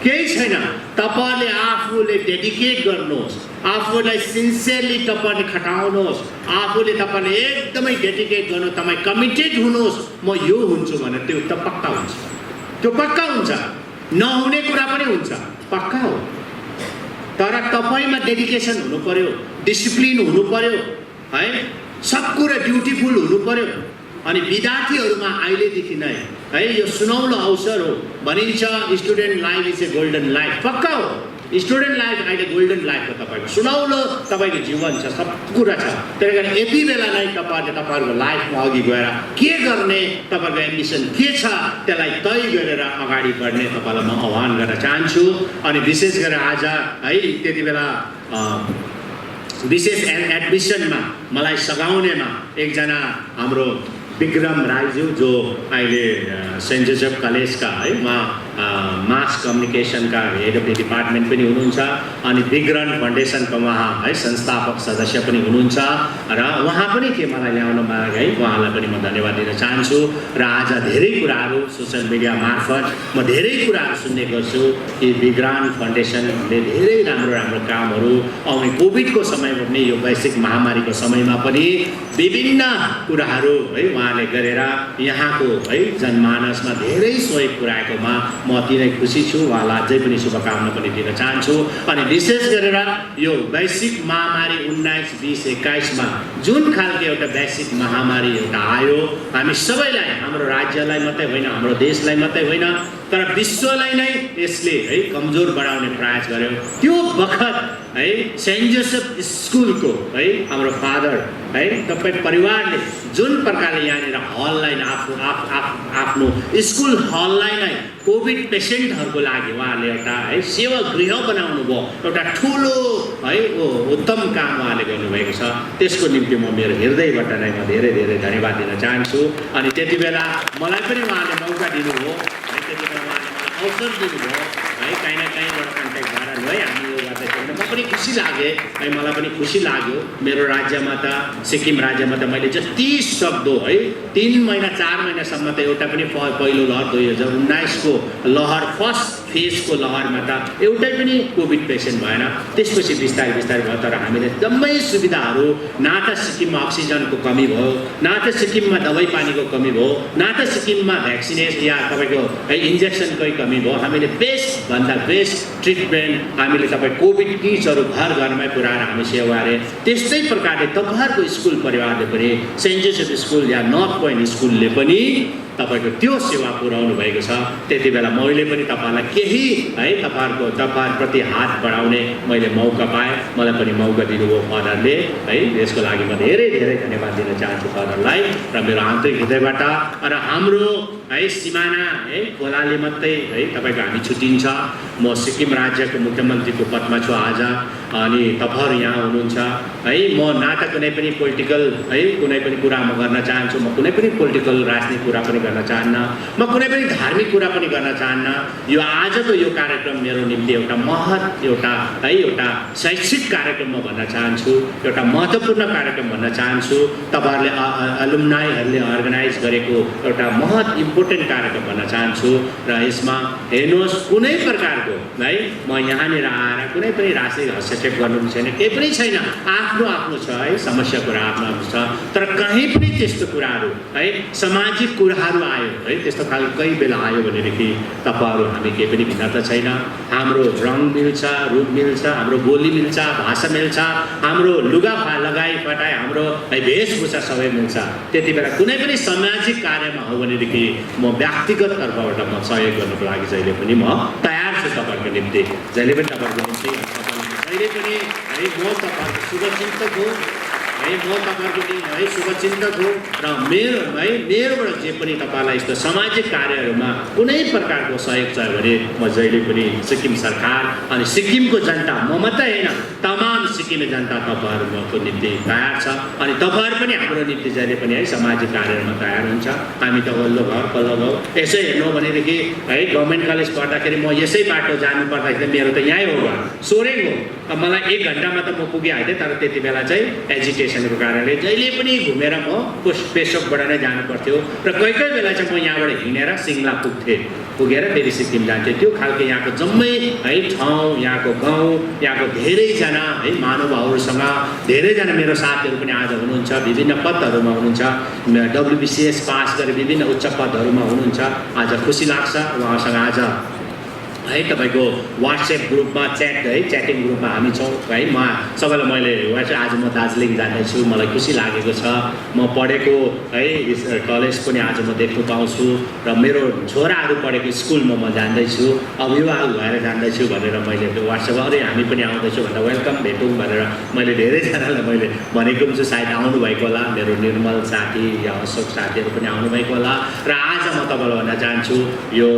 S7: केही छैन। तपाईँहरूले आफूले डेडिकेट गर्नुहोस्, आफूलाई सिन्सियरली तपाईँले खटाउनुहोस्, आफूले तपाईँले एकदमै डेडिकेट गर्नु, तपाईँ कमिटेड हुनुहोस्, म यो हुन्छु भने त्यो त पक्का हुन्छ, त्यो पक्का हुन्छ। नहुने कुरा पनि हुन्छ, पक्का हो। तर तपाईँमा डेडिकेसन हुनु पर्यो, डिसिप्लिन हुनु पर्यो है, सब कुरा ड्युटीफुल हुनु पर्यो। अनि विद्यार्थीहरूमा अहिलेदेखि नै है यो सुनौलो अवसर हो। भनिन्छ student life is a golden life, पक्का हो। स्टुडेन्ट लाइफ अहिले गोल्डन लाइफ हो, तपाईँको सुनौलो तपाईँको जीवन छ, सब कुरा छ। त्यही कारण यति बेला नै तपाईँहरूले तपाईँहरूको लाइफमा अघि गएर के गर्ने, तपाईँहरूको एम्बिसन के छ त्यसलाई तय गरेर अगाडि बढ्ने तपाईँलाई म आह्वान गर्न चाहन्छु। अनि विशेष गरेर आज है त्यति बेला विशेष एडमिसनमा मलाई सघाउनेमा एकजना हाम्रो विक्रम राईज्यू जो अहिले सेन्ट जोसेफ कलेजका है मास कम्युनिकेसनका हेड अफ द डिपार्टमेन्ट पनि हुनुहुन्छ, अनि विग्रन फाउन्डेसनको उहाँ है संस्थापक सदस्य पनि हुनुहुन्छ। र उहाँ पनि के मलाई ल्याउनमा है उहाँलाई पनि म धन्यवाद दिन चाहन्छु। र आज धेरै कुराहरू सोसियल मिडिया मार्फत म धेरै कुराहरू सुन्ने गर्छु कि विग्रन फाउन्डेसनले धेरै राम्रो कामहरू आउने कोभिडको समयमा पनि यो वैश्विक महामारीको समयमा पनि विभिन्न कुराहरू है उहाँले गरेर यहाँको है जनमानसमा धेरै सहयोग पुर्याएकोमा म अति नै खुसी छु। उहाँलाई अझै पनि शुभकामना पनि दिन चाहन्छु। अनि विशेष गरेर यो वैश्विक महामारी 19-20-21मा जुन खालको एउटा वैश्विक महामारी एउटा आयो, हामी सबैलाई, हाम्रो राज्यलाई मात्रै होइन, हाम्रो देशलाई मात्रै होइन, तर विश्वलाई नै यसले है कमजोर बनाउने प्रयास गर्यो। त्यो बखत है सेन्ट जोसेफ स्कुलको है हाम्रो फादर है तपाईँ परिवारले जुन प्रकारले यहाँनिर हललाई आफ्नो स्कुल हललाई नै कोभिड पेसेन्टहरूको लागि उहाँले एउटा है सेवा गृह बनाउनु भयो, एउटा ठुलो है उत्तम काम उहाँले गर्नुभएको छ। त्यसको निम्ति म मेरो हृदयबाट नै म धेरै धन्यवाद दिन चाहन्छु। अनि त्यति बेला मलाई पनि उहाँले मौका दिनुभयो है, त्यति बेला उहाँले मलाई अवसर दिनुभयो है, काहीँ न काहीँबाट कन्ट्याक्ट भएर है हामी यो गर्दैछौँ। म पनि खुसी लागेँ है, मलाई पनि खुसी लाग्यो। मेरो राज्यमा त सिक्किम राज्यमा त मैले जति सक्दो है 3 महिना 4 महिनासम्म त एउटा पनि पहिलो लहर 2019को लहर फर्स्ट फेजको लहरमा त एउटै पनि कोभिड पेसेन्ट भएन। त्यसपछि बिस्तारै भयो। तर हामीले जम्मै सुविधाहरू, न त सिक्किममा अक्सिजनको कमी भयो, न त सिक्किममा दबाई पानीको कमी भयो, न त सिक्किममा भ्याक्सिनेसन या तपाईँको है इन्जेक्सनकै कमी भयो। हामीले बेस्टभन्दा बेस्ट ट्रिटमेन्ट हामीले तपाईँ कोभिड किट्सहरू घर घरमै पुऱ्याएर हामी सेवा गरे। त्यस्तै प्रकारले तपाईँहरूको स्कुल परिवारले पनि सेन्ट जोसेफ स्कुल या नर्थ पोइन्ट स्कुलले पनि तपाईको त्यो सेवा पुर्याउनु भएको छ। त्यति बेला मैले पनि तपाईलाई केही है तपाईहरुप्रति हात बढाउने मैले मौका पाएँ, मलाई पनि मौका दिनुभयो फादरले है। यसको लागि म धेरै धेरै धन्यवाद दिन चाहन्छु फादरलाई र मेरो आन्तरिक हृदयबाट। र हाम्रो है सिमाना है खोलाले मात्रै है तपाईको हामी छुटिन्छ। म सिक्किम राज्यको मुख्यमन्त्रीको पदमा छु आज, अनि तपाईहरु यहाँ हुनुहुन्छ है। म न त कुनै पनि पोलिटिकल है कुनै पनि कुरा म गर्न चाहन्छु, म कुनै पनि पोलिटिकल राजनीतिक कुरा पनि गर्न चाहन्न, म कुनै पनि धार्मिक कुरा पनि गर्न चाहन्न। यो आजको यो कार्यक्रम मेरो निम्ति एउटा एउटा शैक्षिक कार्यक्रम म भन्न चाहन्छु, एउटा महत्त्वपूर्ण कार्यक्रम भन्न चाहन्छु। तपाईहरुले अलुम्नाईहरुले अर्गनाइज गरेको एउटा इम्पोर्टेन्ट कार्यक्रम भन्न चाहन्छु। र यसमा हेर्नुहोस् कुनै प्रकारको है म यहाँनिर आएर कुनै पनि राजनीतिक हस्तक्षेप गर्नु छैन, केही पनि छैन। आफ्नो छ है, समस्या कुरा आफ्नो छ। तर कहीँ पनि त्यस्तो कुराहरू है सामाजिक कुराहरू आयो है, त्यस्तो खालको कहीँ बेला आयो भनेदेखि तपाईहरु हामी केही पनि भिन्नता छैन। हाम्रो रङ मिल्छ, रूप मिल्छ, हाम्रो बोली मिल्छ, भाषा मिल्छ, हाम्रो लुगा लगाई फटाई हाम्रो वेशभूषा सबै मिल्छ। त्यति बेला कुनै पनि सामाजिक कार्यमा हो भनेदेखि म व्यक्तिगत तर्फबाट म सहयोग गर्नको लागि जहिले पनि म तयार छु। तपाईहरुको निम्ति जहिले पनि तपाईहरुको निम्ति जहिले पनि है म तपाईहरुको शुभचिन्तक हो है, म तपाईहरुको निम्ति है शुभचिन्तक हो। र मेरोबाट जे पनि तपाईलाई यस्तो सामाजिक कार्यहरूमा कुनै प्रकारको सहयोग चाहियो भने म जहिले पनि सिक्किम सरकार अनि सिक्किमको जनता, म मात्रै होइन तमाम सिक्किमे जनता तपाईहरुको निम्ति तयार छ। अनि तपाईहरु पनि हाम्रो निम्ति जहिले पनि है सामाजिक कार्यहरूमा तयार हुन्छ। हामी त वल्लो घर पल्लो घर यसै हेर्नु भनेदेखि है गभर्नमेन्ट कलेज पढ्दाखेरि म यसै बाटो जानु पर्दाखेरि मेरो त यहीँ हो घर, सोरेङ हो। मलाई 1 घण्टामा त म पुगिहाल्थेँ, तर त्यति बेला चाहिँ एजुकेसनको कारणले जहिले पनि घुमेर म पेसोकबाट नै जानु पर्थ्यो। र कोही बेला चाहिँ म यहाँबाट हिँडेर सिङ्ला पुगेर फेरि सिक्किम जान्थेँ। त्यो खालको यहाँको जम्मै है ठाउँ, यहाँको गाउँ, यहाँको धेरैजना है महानुभावहरूसँग धेरैजना मेरो साथीहरू पनि आज हुनुहुन्छ, विभिन्न पदहरूमा हुनुहुन्छ, WBCS पास गरे विभिन्न उच्च पदहरूमा हुनुहुन्छ। आज खुसी लाग्छ उहाँसँग आज है तपाईको व्हाट्सएप ग्रुपमा च्याटिङ ग्रुपमा हामी छौँ है। सबैलाई मैले आज म दार्जिलिङ जाँदैछु, मलाई खुसी लागेको छ। म पढेको है कलेज पनि आज म देख्न पाउँछु र मेरो छोराहरू पढेको स्कुलमा म जाँदैछु, अभिभावक भएर जाँदैछु भनेर मैले त्यो व्हाट्सएपमा अरे हामी पनि आउँदैछु भनेर वेलकम भेटौँ भनेर मैले धेरैजनालाई मैले भनेको पनि छु। सायद आउनुभएको होला, मेरो निर्मल साथी या अशोक साथीहरू पनि आउनुभएको होला। र आज म तपाईँलाई भन्न चाहन्छु यो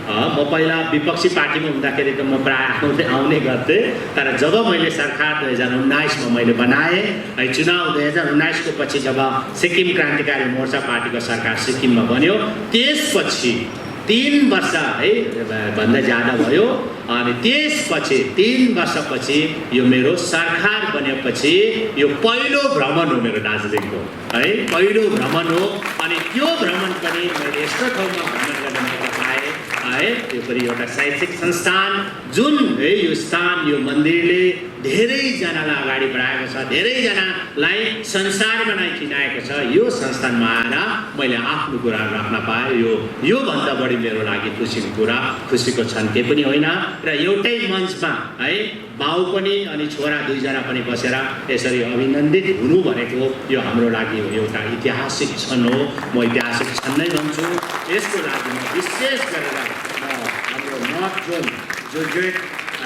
S7: म पहिला विपक्षी पार्टीमा हुँदाखेरि त म प्रायः आउने गर्थेँ, तर जब मैले सरकार 2019मा मैले बनाएँ है, चुनाव 2019को पछि जब सिक्किम क्रान्तिकारी मोर्चा पार्टीको सरकार सिक्किममा बन्यो, त्यसपछि 3 वर्ष है भन्दा ज्यादा भयो। अनि त्यसपछि 3 वर्षपछि यो मेरो सरकार बनेपछि यो पहिलो भ्रमण हो मेरो दार्जिलिङको है, पहिलो भ्रमण हो। अनि त्यो भ्रमण पनि मैले यस्तो ठाउँमा भ्रमण गर्न मौका पाएँ है, त्यो पनि एउटा शैक्षिक संस्थान जुन है यो स्थान यो मन्दिरले धेरैजनालाई अगाडि बढाएको छ, धेरैजनालाई संसारमा नै चिनाएको छ। यो संस्थानमा आएर मैले आफ्नो कुरा राख्न पाएँ, योभन्दा बढी मेरो लागि खुसीको कुरा, खुसीको क्षण केही पनि होइन। र एउटै मञ्चमा है बाउ पनि अनि छोरा दुईजना पनि बसेर यसरी अभिनन्दित हुनु भनेको यो हाम्रो लागि एउटा ऐतिहासिक क्षण हो। म ऐतिहासिक क्षण नै भन्छु। यसको लागि म विशेष गरेर हाम्रो north zone great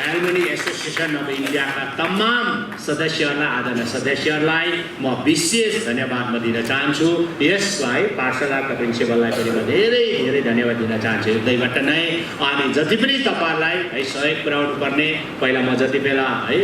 S7: alumni association of इन्डियाका तमाम सदस्यहरूलाई, आदरणीय सदस्यहरूलाई म विशेष धन्यवाद म दिन चाहन्छु। यसलाई पाठशालाका प्रिन्सिपललाई पनि म धेरै धेरै धन्यवाद दिन चाहन्छु हृदयबाट नै। अनि जति पनि तपाईँहरूलाई है सहयोग पुर्याउनु पर्ने, पहिला म जति बेला है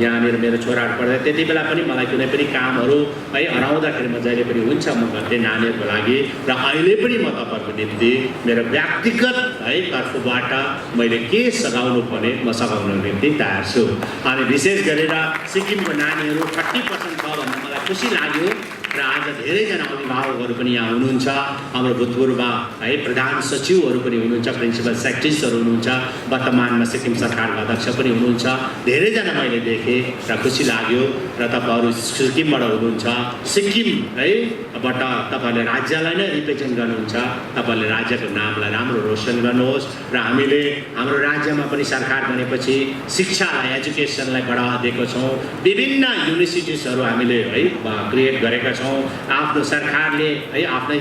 S7: यहाँनिर मेरो छोराहरू पढ्दा त्यति बेला पनि मलाई कुनै पनि कामहरू है हराउँदाखेरि म जहिले पनि हुन्छ म गर्थेँ नानीहरूको लागि। र अहिले पनि म तपाईँहरूको निम्ति मेरो व्यक्तिगत है तर्फबाट मैले के सघाउनु पर्ने म सघाउनु निम्ति तयार छु। अनि विशेष गरेर सिक्किमको नानीहरू 30% छ भन्दा मलाई खुसी लाग्यो। र आज धेरैजना अभिभावकहरू पनि यहाँ हुनुहुन्छ, हाम्रो भूतपूर्व है प्रधान सचिवहरू पनि हुनुहुन्छ, प्रिन्सिपल सेक्रेटरीजहरू हुनुहुन्छ, वर्तमानमा सिक्किम सरकारका अध्यक्ष पनि हुनुहुन्छ। धेरैजना मैले देखेँ र खुसी लाग्यो। र तपाईँहरू सिक्किमबाट हुनुहुन्छ, सिक्किम है बाट तपाईँले राज्यलाई नै रिप्रेजेन्ट गर्नुहुन्छ, तपाईँले राज्यको नामलाई राम्रो रोशन गर्नुहोस्। र हामीले हाम्रो राज्यमा पनि सरकार बनेपछि शिक्षालाई एजुकेसनलाई बढावा दिएको छौँ, विभिन्न युनिभर्सिटिजहरू हामीले है क्रिएट गरेका छौँ। आफ्नो सरकारले है आफ्नै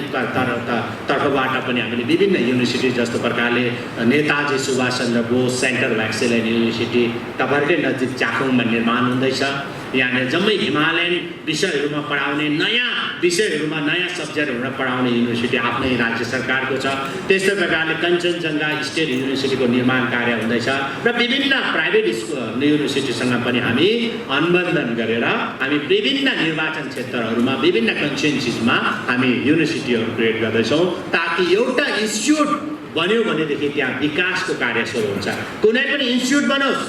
S7: तर्फबाट पनि हामीले विभिन्न युनिभर्सिटी जस्तो प्रकारले Netaji Subhash Chandra Bose centre of excellence university तपाईँहरूकै नजिक चाखुङमा निर्माण हुँदैछ। यहाँनिर जम्मै हिमालयन विषयहरूमा पढाउने नयाँ विषयहरूमा नयाँ सब्जेक्टहरूमा पढाउने युनिभर्सिटी आफ्नै राज्य सरकारको छ। त्यस्तै प्रकारले कञ्चनजङ्घा स्टेट युनिभर्सिटीको निर्माण कार्य हुँदैछ र विभिन्न प्राइभेट युनिभर्सिटीसँग पनि हामी अनुबन्धन गरेर हामी विभिन्न निर्वाचन क्षेत्रहरूमा विभिन्न कन्स्टिट्युन्सिजमा हामी युनिभर्सिटीहरू क्रिएट गर्दैछौँ ताकि एउटा इन्स्टिट्युट बन्यो भनेदेखि त्यहाँ विकासको कार्य सुरु हुन्छ। कुनै पनि इन्स्टिट्युट बनोस्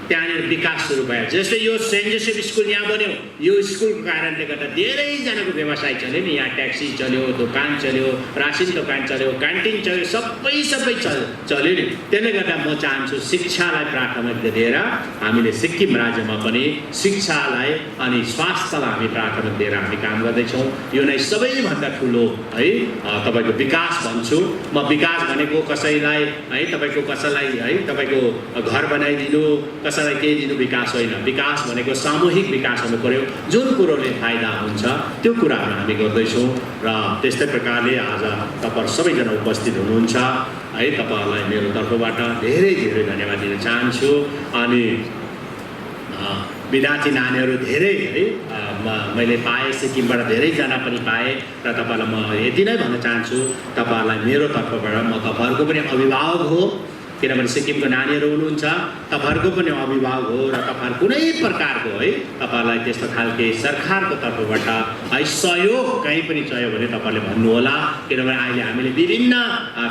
S7: त्यहाँनिर विकास सुरु भयो। जस्तै यो सेन्ट जोसेफ स्कुल यहाँ बन्यो, यो स्कुलको कारणले गर्दा धेरैजनाको व्यवसाय चल्यो नि। यहाँ ट्याक्सी चल्यो, दोकान चल्यो, रासिन दोकान चल्यो, क्यान्टिन चल्यो, सबै चल्यो नि। त्यसले गर्दा म चाहन्छु शिक्षालाई प्राथमिकता दिएर हामीले सिक्किम राज्यमा पनि शिक्षालाई अनि स्वास्थ्यलाई हामी प्राथमिकता दिएर हामी काम गर्दैछौँ। यो नै सबैभन्दा ठुलो है तपाईँको विकास भन्छु म। विकास भनेको कसैलाई है तपाईँको कसैलाई है तपाईँको घर बनाइदिनु, कसैलाई केही दिनु विकास होइन। विकास भनेको सामूहिक विकास हुनु पर्यो। जुन कुरोले फाइदा हुन्छ त्यो कुराहरू हामी गर्दैछौँ र त्यस्तै प्रकारले आज तपाईहरु सबैजना उपस्थित हुनुहुन्छ है। तपाईहरुलाई मेरो तर्फबाट धेरै धेरै धन्यवाद दिन चाहन्छु। अनि विद्यार्थी नानीहरू धेरै है मैले पाएँ, सिक्किमबाट धेरैजना पनि पाएँ र तपाईहरुलाई म यति नै भन्न चाहन्छु, तपाईहरुलाई मेरो तर्फबाट म तपाईहरुको पनि अभिभावक हो। किनभने सिक्किमको नानीहरू हुनुहुन्छ, तपाईहरुको पनि अभिभावक हो र तपाईहरु कुनै प्रकारको है तपाईहरुलाई त्यस्तो खालके सरकारको तर्फबाट है सहयोग कहीँ पनि चाहियो भने तपाईहरुले भन्नुहोला। किनभने अहिले हामीले विभिन्न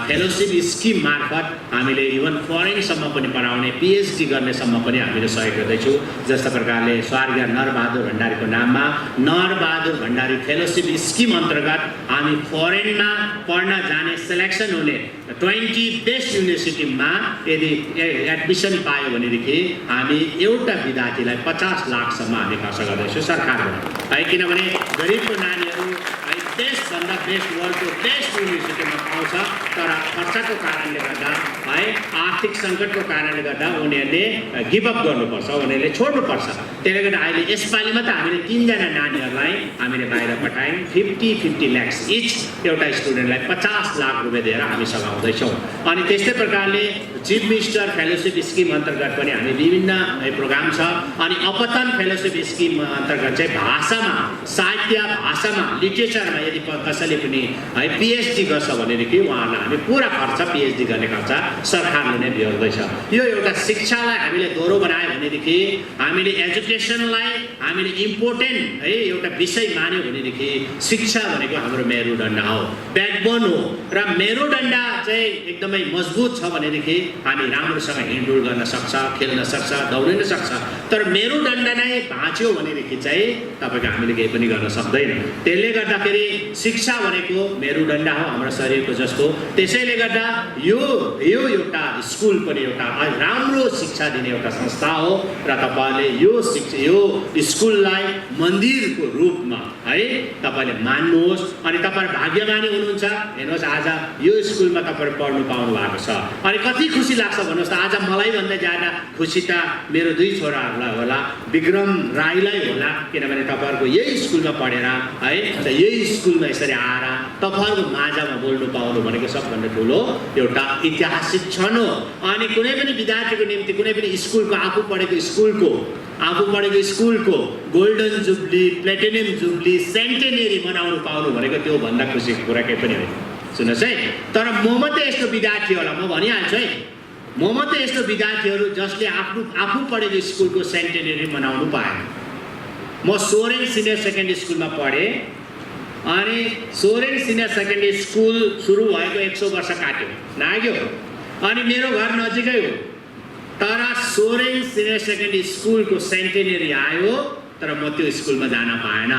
S7: फेलोशिप स्किम मार्फत हामीले इभन फरेनसम्म पनि पढाउने, पिएचडी गर्नेसम्म पनि हामीले सहयोग गर्दैछौँ। जस्तो प्रकारले स्वर्गीय नरबहादुर भण्डारीको नाममा नरबहादुर भण्डारी फेलोशिप स्किम अन्तर्गत हामी फरेनमा पढ्न जाने सेलेक्सन हुने 20 बेस्ट युनिभर्सिटीमा यदि एडमिसन पायो भनेदेखि हामी एउटा विद्यार्थीलाई 50 लाखसम्म हामी खर्च गर्दैछौँ सरकारबाट है। किनभने गरिबको नानीहरू है बेस्टभन्दा बेस्ट वर्ल्डको बेस्ट युनिभर्सिटीमा पाउँछ, तर खर्चको कारणले गर्दा है आर्थिक सङ्कटको कारणले गर्दा उनीहरूले गिभअप गर्नुपर्छ, उनीहरूले छोड्नुपर्छ। त्यसले गर्दा अहिले यसपालिमा त हामीले 3 जना नानीहरूलाई हामीले बाहिर पठायौँ। 50 लाख इच एउटा स्टुडेन्टलाई 50 लाख रुपियाँ दिएर हामी सघाउँदैछौँ। अनि त्यस्तै प्रकारले चिफ मिनिस्टर फेलोशिप स्किम अन्तर्गत पनि हामी विभिन्न प्रोग्राम छ। अनि अपतन फेलोशिप स्किम अन्तर्गत चाहिँ भाषामा, साहित्य भाषामा, लिटरेचरमा यदि कसैले पनि है पिएचडी गर्छ भनेदेखि उहाँहरूलाई हामी पुरा खर्च पिएचडी गर्ने खर्च सरकारले नै बेहोर्दैछ। यो एउटा शिक्षालाई हामीले दोहोरो बनायो भनेदेखि, हामीले एजुकेसनलाई हामीले इम्पोर्टेन्ट है एउटा विषय मान्यो भनेदेखि शिक्षा भनेको हाम्रो मेरुदण्ड हो, ब्याकबोन हो। र मेरुदण्ड चाहिँ एकदमै मजबुत छ भनेदेखि हामी राम्रोसँग हिँडडुल गर्न सक्छ, खेल्न सक्छ, दौडिन सक्छ। तर मेरुदण्ड नै भाँच्यो भनेदेखि चाहिँ तपाईको हामीले केही पनि गर्न सक्दैन। त्यसले गर्दाखेरि शिक्षा भनेको मेरुदण्ड हो हाम्रो शरीरको जस्तो। त्यसैले गर्दा यो एउटा स्कुल पनि एउटा राम्रो शिक्षा दिने एउटा संस्था हो र तपाईले यो स्कुललाई मन्दिरको रूपमा है तपाईले मान्नुहोस्। अनि तपाईहरु भाग्यमानी हुनुहुन्छ। हेर्नुहोस् आज यो स्कुलमा तपाईहरु पढ्नु पाउनु भएको छ। अनि कति खुसी लाग्छ भन्नुहोस् त। आज मलाई भन्दा ज्यादा खुसी त मेरो 2 छोराहरूलाई होला, विक्रम राईलाई होला। किनभने तपाईहरुको यही स्कुलमा पढेर है अन्त यही स्कुलमा यसरी आएर तपाईहरुको माझमा बोल्नु पाउनु भनेको सबभन्दा ठुलो एउटा ऐतिहासिक क्षण हो। अनि कुनै पनि विद्यार्थीको निम्ति कुनै पनि स्कुलको आफू पढेको स्कुलको गोल्डन जुब्ली, प्लेटिनियम जुब्ली, सेन्टेनेरी मनाउनु पाउनु भनेको त्यो भन्दा खुसीको कुरा केही पनि होइन। सुन्नुहोस् है, तर म मात्रै यस्तो विद्यार्थी होला, म भनिहाल्छु है, म मात्रै यस्तो विद्यार्थीहरू जसले आफू पढेको स्कुलको सेन्टेनेरी मनाउनु पाएन। म सोरेन सिनियर सेकेन्डरी स्कुलमा पढेँ। अनि सोरेन सिनियर सेकेन्डरी स्कुल सुरु भएको 100 वर्ष काट्यो लाग्यो। अनि मेरो घर नजिकै हो, तर सोरेन सिनियर सेकेन्डरी स्कुलको सेन्टेनेरी आयो, तर म त्यो स्कुलमा जान पाएन।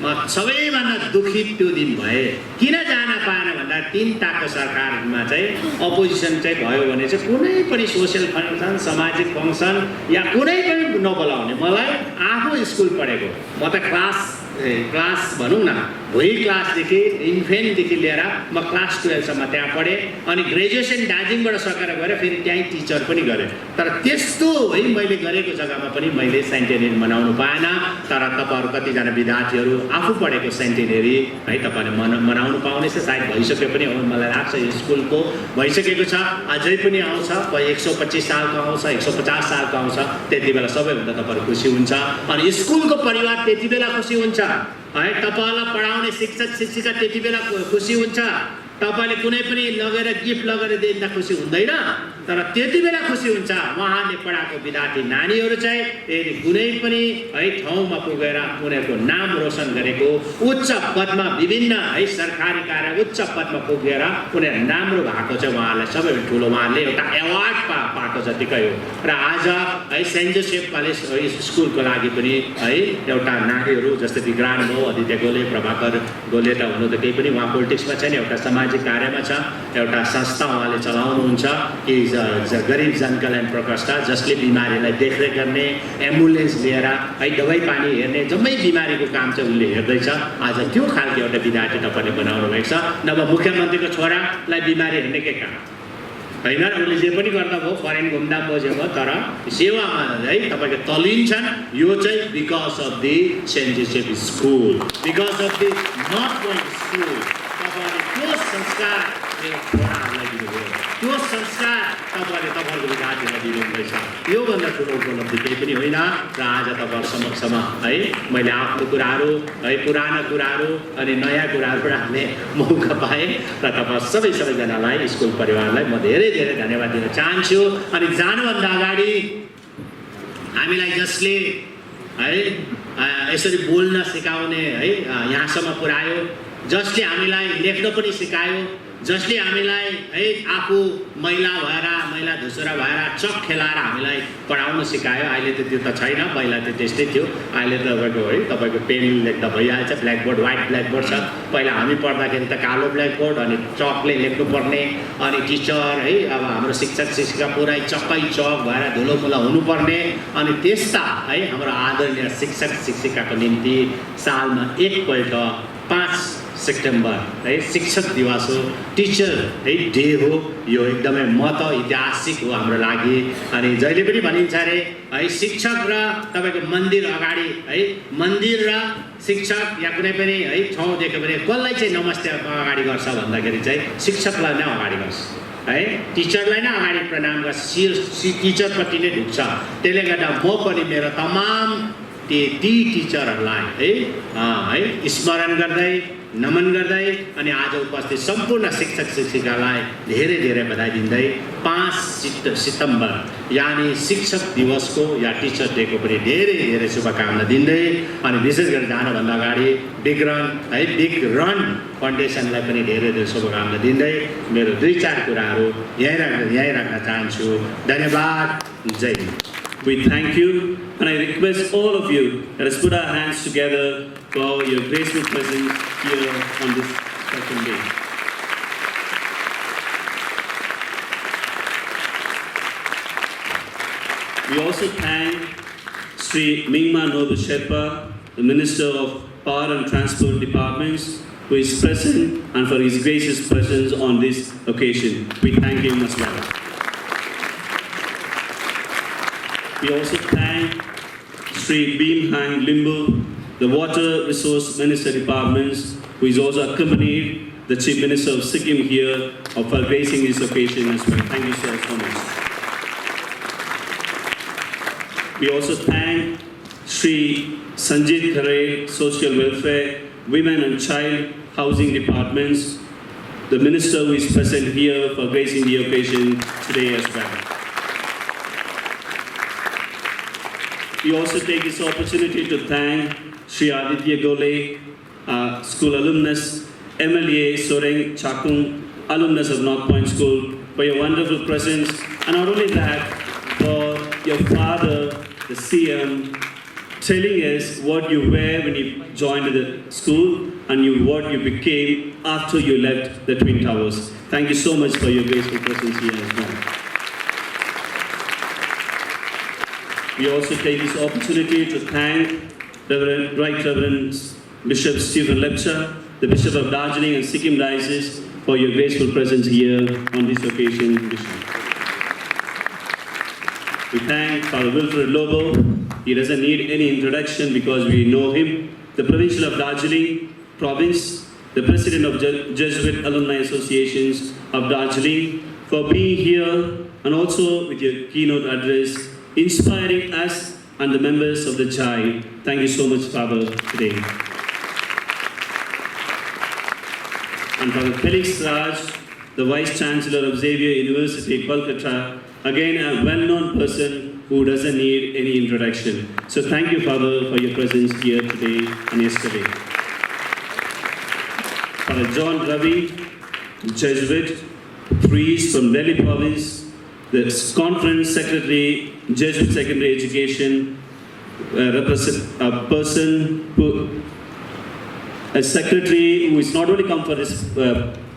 S7: म सबैभन्दा दुखित त्यो दिन भए। किन जान पाएन भन्दा 3 टाको सरकारमा चाहिँ अपोजिसन चाहिँ भयो भने चाहिँ कुनै पनि सोसियल फङ्सन, सामाजिक फङ्सन या कुनै पनि नबोलाउने। मलाई आफू स्कुल पढेको, म त क्लास क्लास भनौँ न भुइँ क्लासदेखि इन्फेन्टदेखि लिएर म क्लास 12सम्म त्यहाँ पढेँ अनि ग्रेजुएसन दार्जिलिङबाट सकेर गएर फेरि त्यहीँ टिचर पनि गरेँ तर त्यस्तो है मैले गरेको जग्गामा पनि मैले सेन्टेनेरी मनाउनु पाएन तर तपाईँहरू कतिजना विद्यार्थीहरू आफू पढेको सेन्टेनेरी है तपाईँले मनाउनु पाउनेछ सायद भइसक्यो पनि हो मलाई लाग्छ यो स्कुलको भइसकेको छ अझै पनि आउँछ 125 सालको आउँछ 150 सालको आउँछ त्यति बेला सबैभन्दा तपाईँहरू खुसी हुन्छ अनि स्कुलको परिवार त्यति बेला खुसी हुन्छ है तपाईलाई पढाउने शिक्षक शिक्षिका त्यति बेला खुसी हुन्छ तपाईले कुनै पनि लगेर गिफ्ट लगेर दिँदा खुसी हुँदैन तर त्यति बेला खुसी हुन्छ उहाँले पढाएको विद्यार्थी नानीहरू चाहिँ यदि कुनै पनि है ठाउँमा पुगेर उनीहरूको नाम रोशन गरेको उच्च पदमा विभिन्न है सरकारी कार्य उच्च पदमा पुगेर उनीहरू राम्रो भएको चाहिँ उहाँलाई सबैभन्दा ठुलो उहाँले एउटा एवार्ड पाएको जतिकै हो र आज है सेन्ट जोसेफ कलेज स्कुलको लागि पनि है एउटा नानीहरू जस्तै विग्राम हो आदित्य गोले प्रभाकर गोले त हुनु त केही पनि उहाँ पोलिटिक्समा छैन एउटा सामाजिक कार्यमा छ एउटा संस्था उहाँले चलाउनुहुन्छ कि गरिब जनकल्याण प्रकोष्ठ जसले बिमारीलाई देखरेख गर्ने एम्बुलेन्स लिएर है दबाई पानी हेर्ने जम्मै बिमारीको काम चाहिँ उसले हेर्दैछ आज त्यो खालको एउटा विद्यार्थी तपाईँले बनाउनु भएको छ नभए मुख्यमन्त्रीको छोरालाई बिमारी हेर्ने के काम होइन र उसले जे पनि गर्दा भयो फरेन घुम्दा बज्यो भयो तर सेवामा है तपाईँको तलिन्छन् यो चाहिँ because of the Saint Joseph school because of the North Point school तपाईँले त्यो संस्कार मेरो छोराहरूलाई दिनुभयो त्यो संस्कार तपाईँले तपाईँहरूको विद्यार्थीलाई दिनुहुँदैछ योभन्दा ठुलो उपलब्धि केही पनि होइन र आज तपाईँहरू समक्षमा है मैले आफ्नो कुराहरू है पुराना कुराहरू अनि नयाँ कुराहरू राख्ने मौका पाएँ र तपाईँ सबैजनालाई स्कुल परिवारलाई म धेरै धेरै धन्यवाद दिन चाहन्छु अनि जानुभन्दा अगाडि हामीलाई जसले है यसरी बोल्न सिकाउने है यहाँसम्म पुर्यायो जसले हामीलाई लेख्न पनि सिकायो जसले हामीलाई है आफू महिला धुसुरा भएर चक खेलाएर हामीलाई पढाउन सिकायो अहिले त त्यो त छैन पहिला त त्यस्तै थियो अहिले तपाईँको पेन लेख्दा भइहाल्छ ब्ल्याकबोर्ड व्हाइट ब्ल्याकबोर्ड छ पहिला हामी पढ्दाखेरि त कालो ब्ल्याकबोर्ड अनि चकले लेख्नुपर्ने अनि टिचर है अब हाम्रो शिक्षक शिक्षिका पुरै चक्कै चक भएर धुलोमुला हुनुपर्ने अनि त्यस्ता है हाम्रो आदरणीय शिक्षक शिक्षिकाको निम्ति सालमा एकपल्ट 5 सेप्टेम्बर है शिक्षक दिवस हो टिचर है डे हो यो एकदमै ऐतिहासिक हो हाम्रो लागि अनि जहिले पनि भनिन्छ अरे है शिक्षक र तपाईँको मन्दिर अगाडि है मन्दिर र शिक्षक या कुनै पनि है ठाउँ देख्यो भने कसलाई चाहिँ नमस्ते अगाडि गर्छ भन्दाखेरि चाहिँ शिक्षकलाई नै अगाडि गर्छ है टिचरलाई नै अगाडि प्रणाम गर्छ टिचरपट्टि नै ढुक्छ त्यसले गर्दा म पनि मेरो तमाम ती टिचरहरूलाई है स्मरण गर्दै नमन गर्दै अनि आज उपस्थित सम्पूर्ण शिक्षक शिक्षिकालाई धेरै धेरै बधाई दिँदै 5 सितम्बर यानी शिक्षक दिवसको या टिचर डेको पनि धेरै धेरै शुभकामना दिँदै अनि विशेष गरी जानुभन्दा अगाडि बिग रन फाउन्डेसनलाई पनि धेरै धेरै शुभकामना दिँदै मेरो 2-4 कुराहरू यहीँ राख्न चाहन्छु धन्यवाद जय हिन्द
S8: We thank you and I request all of you, let us put our hands together for your graceful presence here on this second day. We also thank Sri Mingma Nobu Sherpa, the Minister of Power and Transport Departments, who is present and for his gracious presence on this occasion. We thank him as well. We also thank Sri Beam Hang Limbu, the Water Resource Minister Departments, who is also accompanied the Chief Minister of Sikkim here for gracing this occasion as well. Thank you so much. We also thank Sri Sanjit Khare, Social Welfare, Women and Child Housing Departments, the Minister who is present here for gracing the occasion today as well. We also take this opportunity to thank Sri Aditya Gole, school alumnus, MLA Soreng Chakung, alumnus of North Point School, for your wonderful presence. And not only that, for your father, the CM, telling us what you were when you joined the school and what you became after you left the Twin Towers. Thank you so much for your graceful presence here as well. We also take this opportunity to thank Right Reverend Bishop Stephen Lepcha, the Bishop of Darjeeling and Sikkim Diocese, for your graceful presence here on this occasion, Bishop. We thank Father Wilfred Lobo. He doesn't need any introduction because we know him. The Provincial of Darjeeling Province, the President of Jesuit Alumni Associations of Darjeeling, for being here and also with your keynote address, inspiring us and the members of the JAI. Thank you so much, Father, today. And Father Felix Raj, the Vice Chancellor of Xavier University, Kolkata, again a well-known person who doesn't need any introduction. So thank you, Father, for your presence here today and yesterday. Father John Ravi, Jesuit, priest from Delhi Province, the Conference Secretary, Jesuit Secondary Education, a secretary who is not only come for this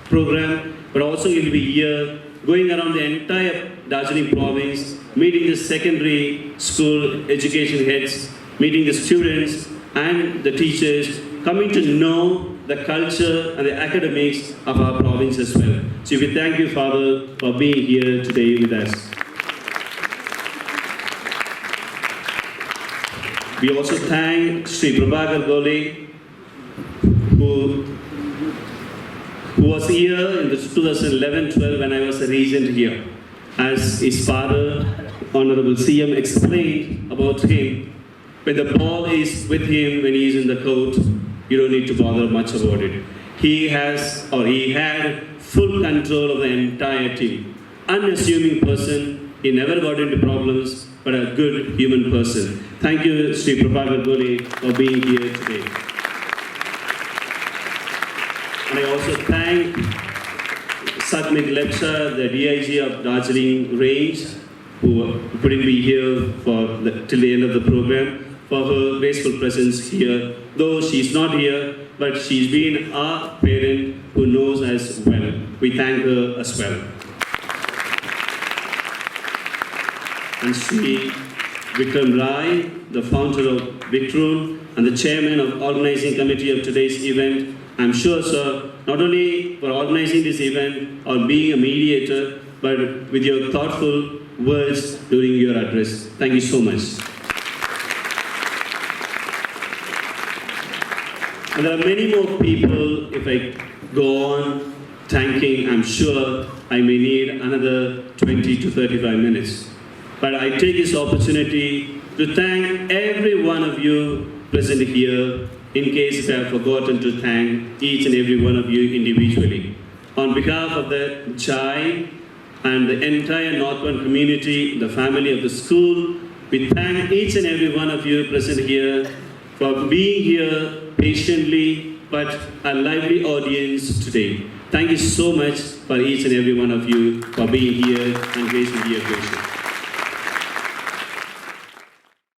S8: program, but also he will be here, going around the entire Darjeeling province, meeting the secondary school education heads, meeting the students and the teachers, coming to know the culture and the academics of our province as well. So we thank you, Father, for being here today with us. We also thank Sri Prabhakar Gole, who was here in the 2011-12 when I was a regent here. As his father, Honorable CM, explained about him, when the ball is with him, when he is in the court, you don't need to bother much about it. He had full control of the entire team. Unassuming person, he never got into problems, but a good human person. Thank you, Sri Prabhakar Gole, for being here today. And I also thank Satmik Lepcha, the DIG of Darjeeling Range, who couldn't be here till the end of the program, for her graceful presence here. Though she's not here, but she's been our parent who knows us well. We thank her as well. And Sri Vikram Rai, the founder of Victroon and the chairman of organizing committee of today's event. I'm sure, sir, not only for organizing this event or being a mediator, but with your thoughtful words during your address. Thank you so much. And there are many more people, if I go on thanking, I'm sure I may need another 20 to 35 minutes. But I take this opportunity to thank every one of you present here, in case I have forgotten to thank each and every one of you individually. On behalf of the JAI and the entire Northbound community, the family of the school, we thank each and every one of you present here for being here patiently, but a lively audience today. Thank you so much for each and every one of you for being here and gracing the occasion.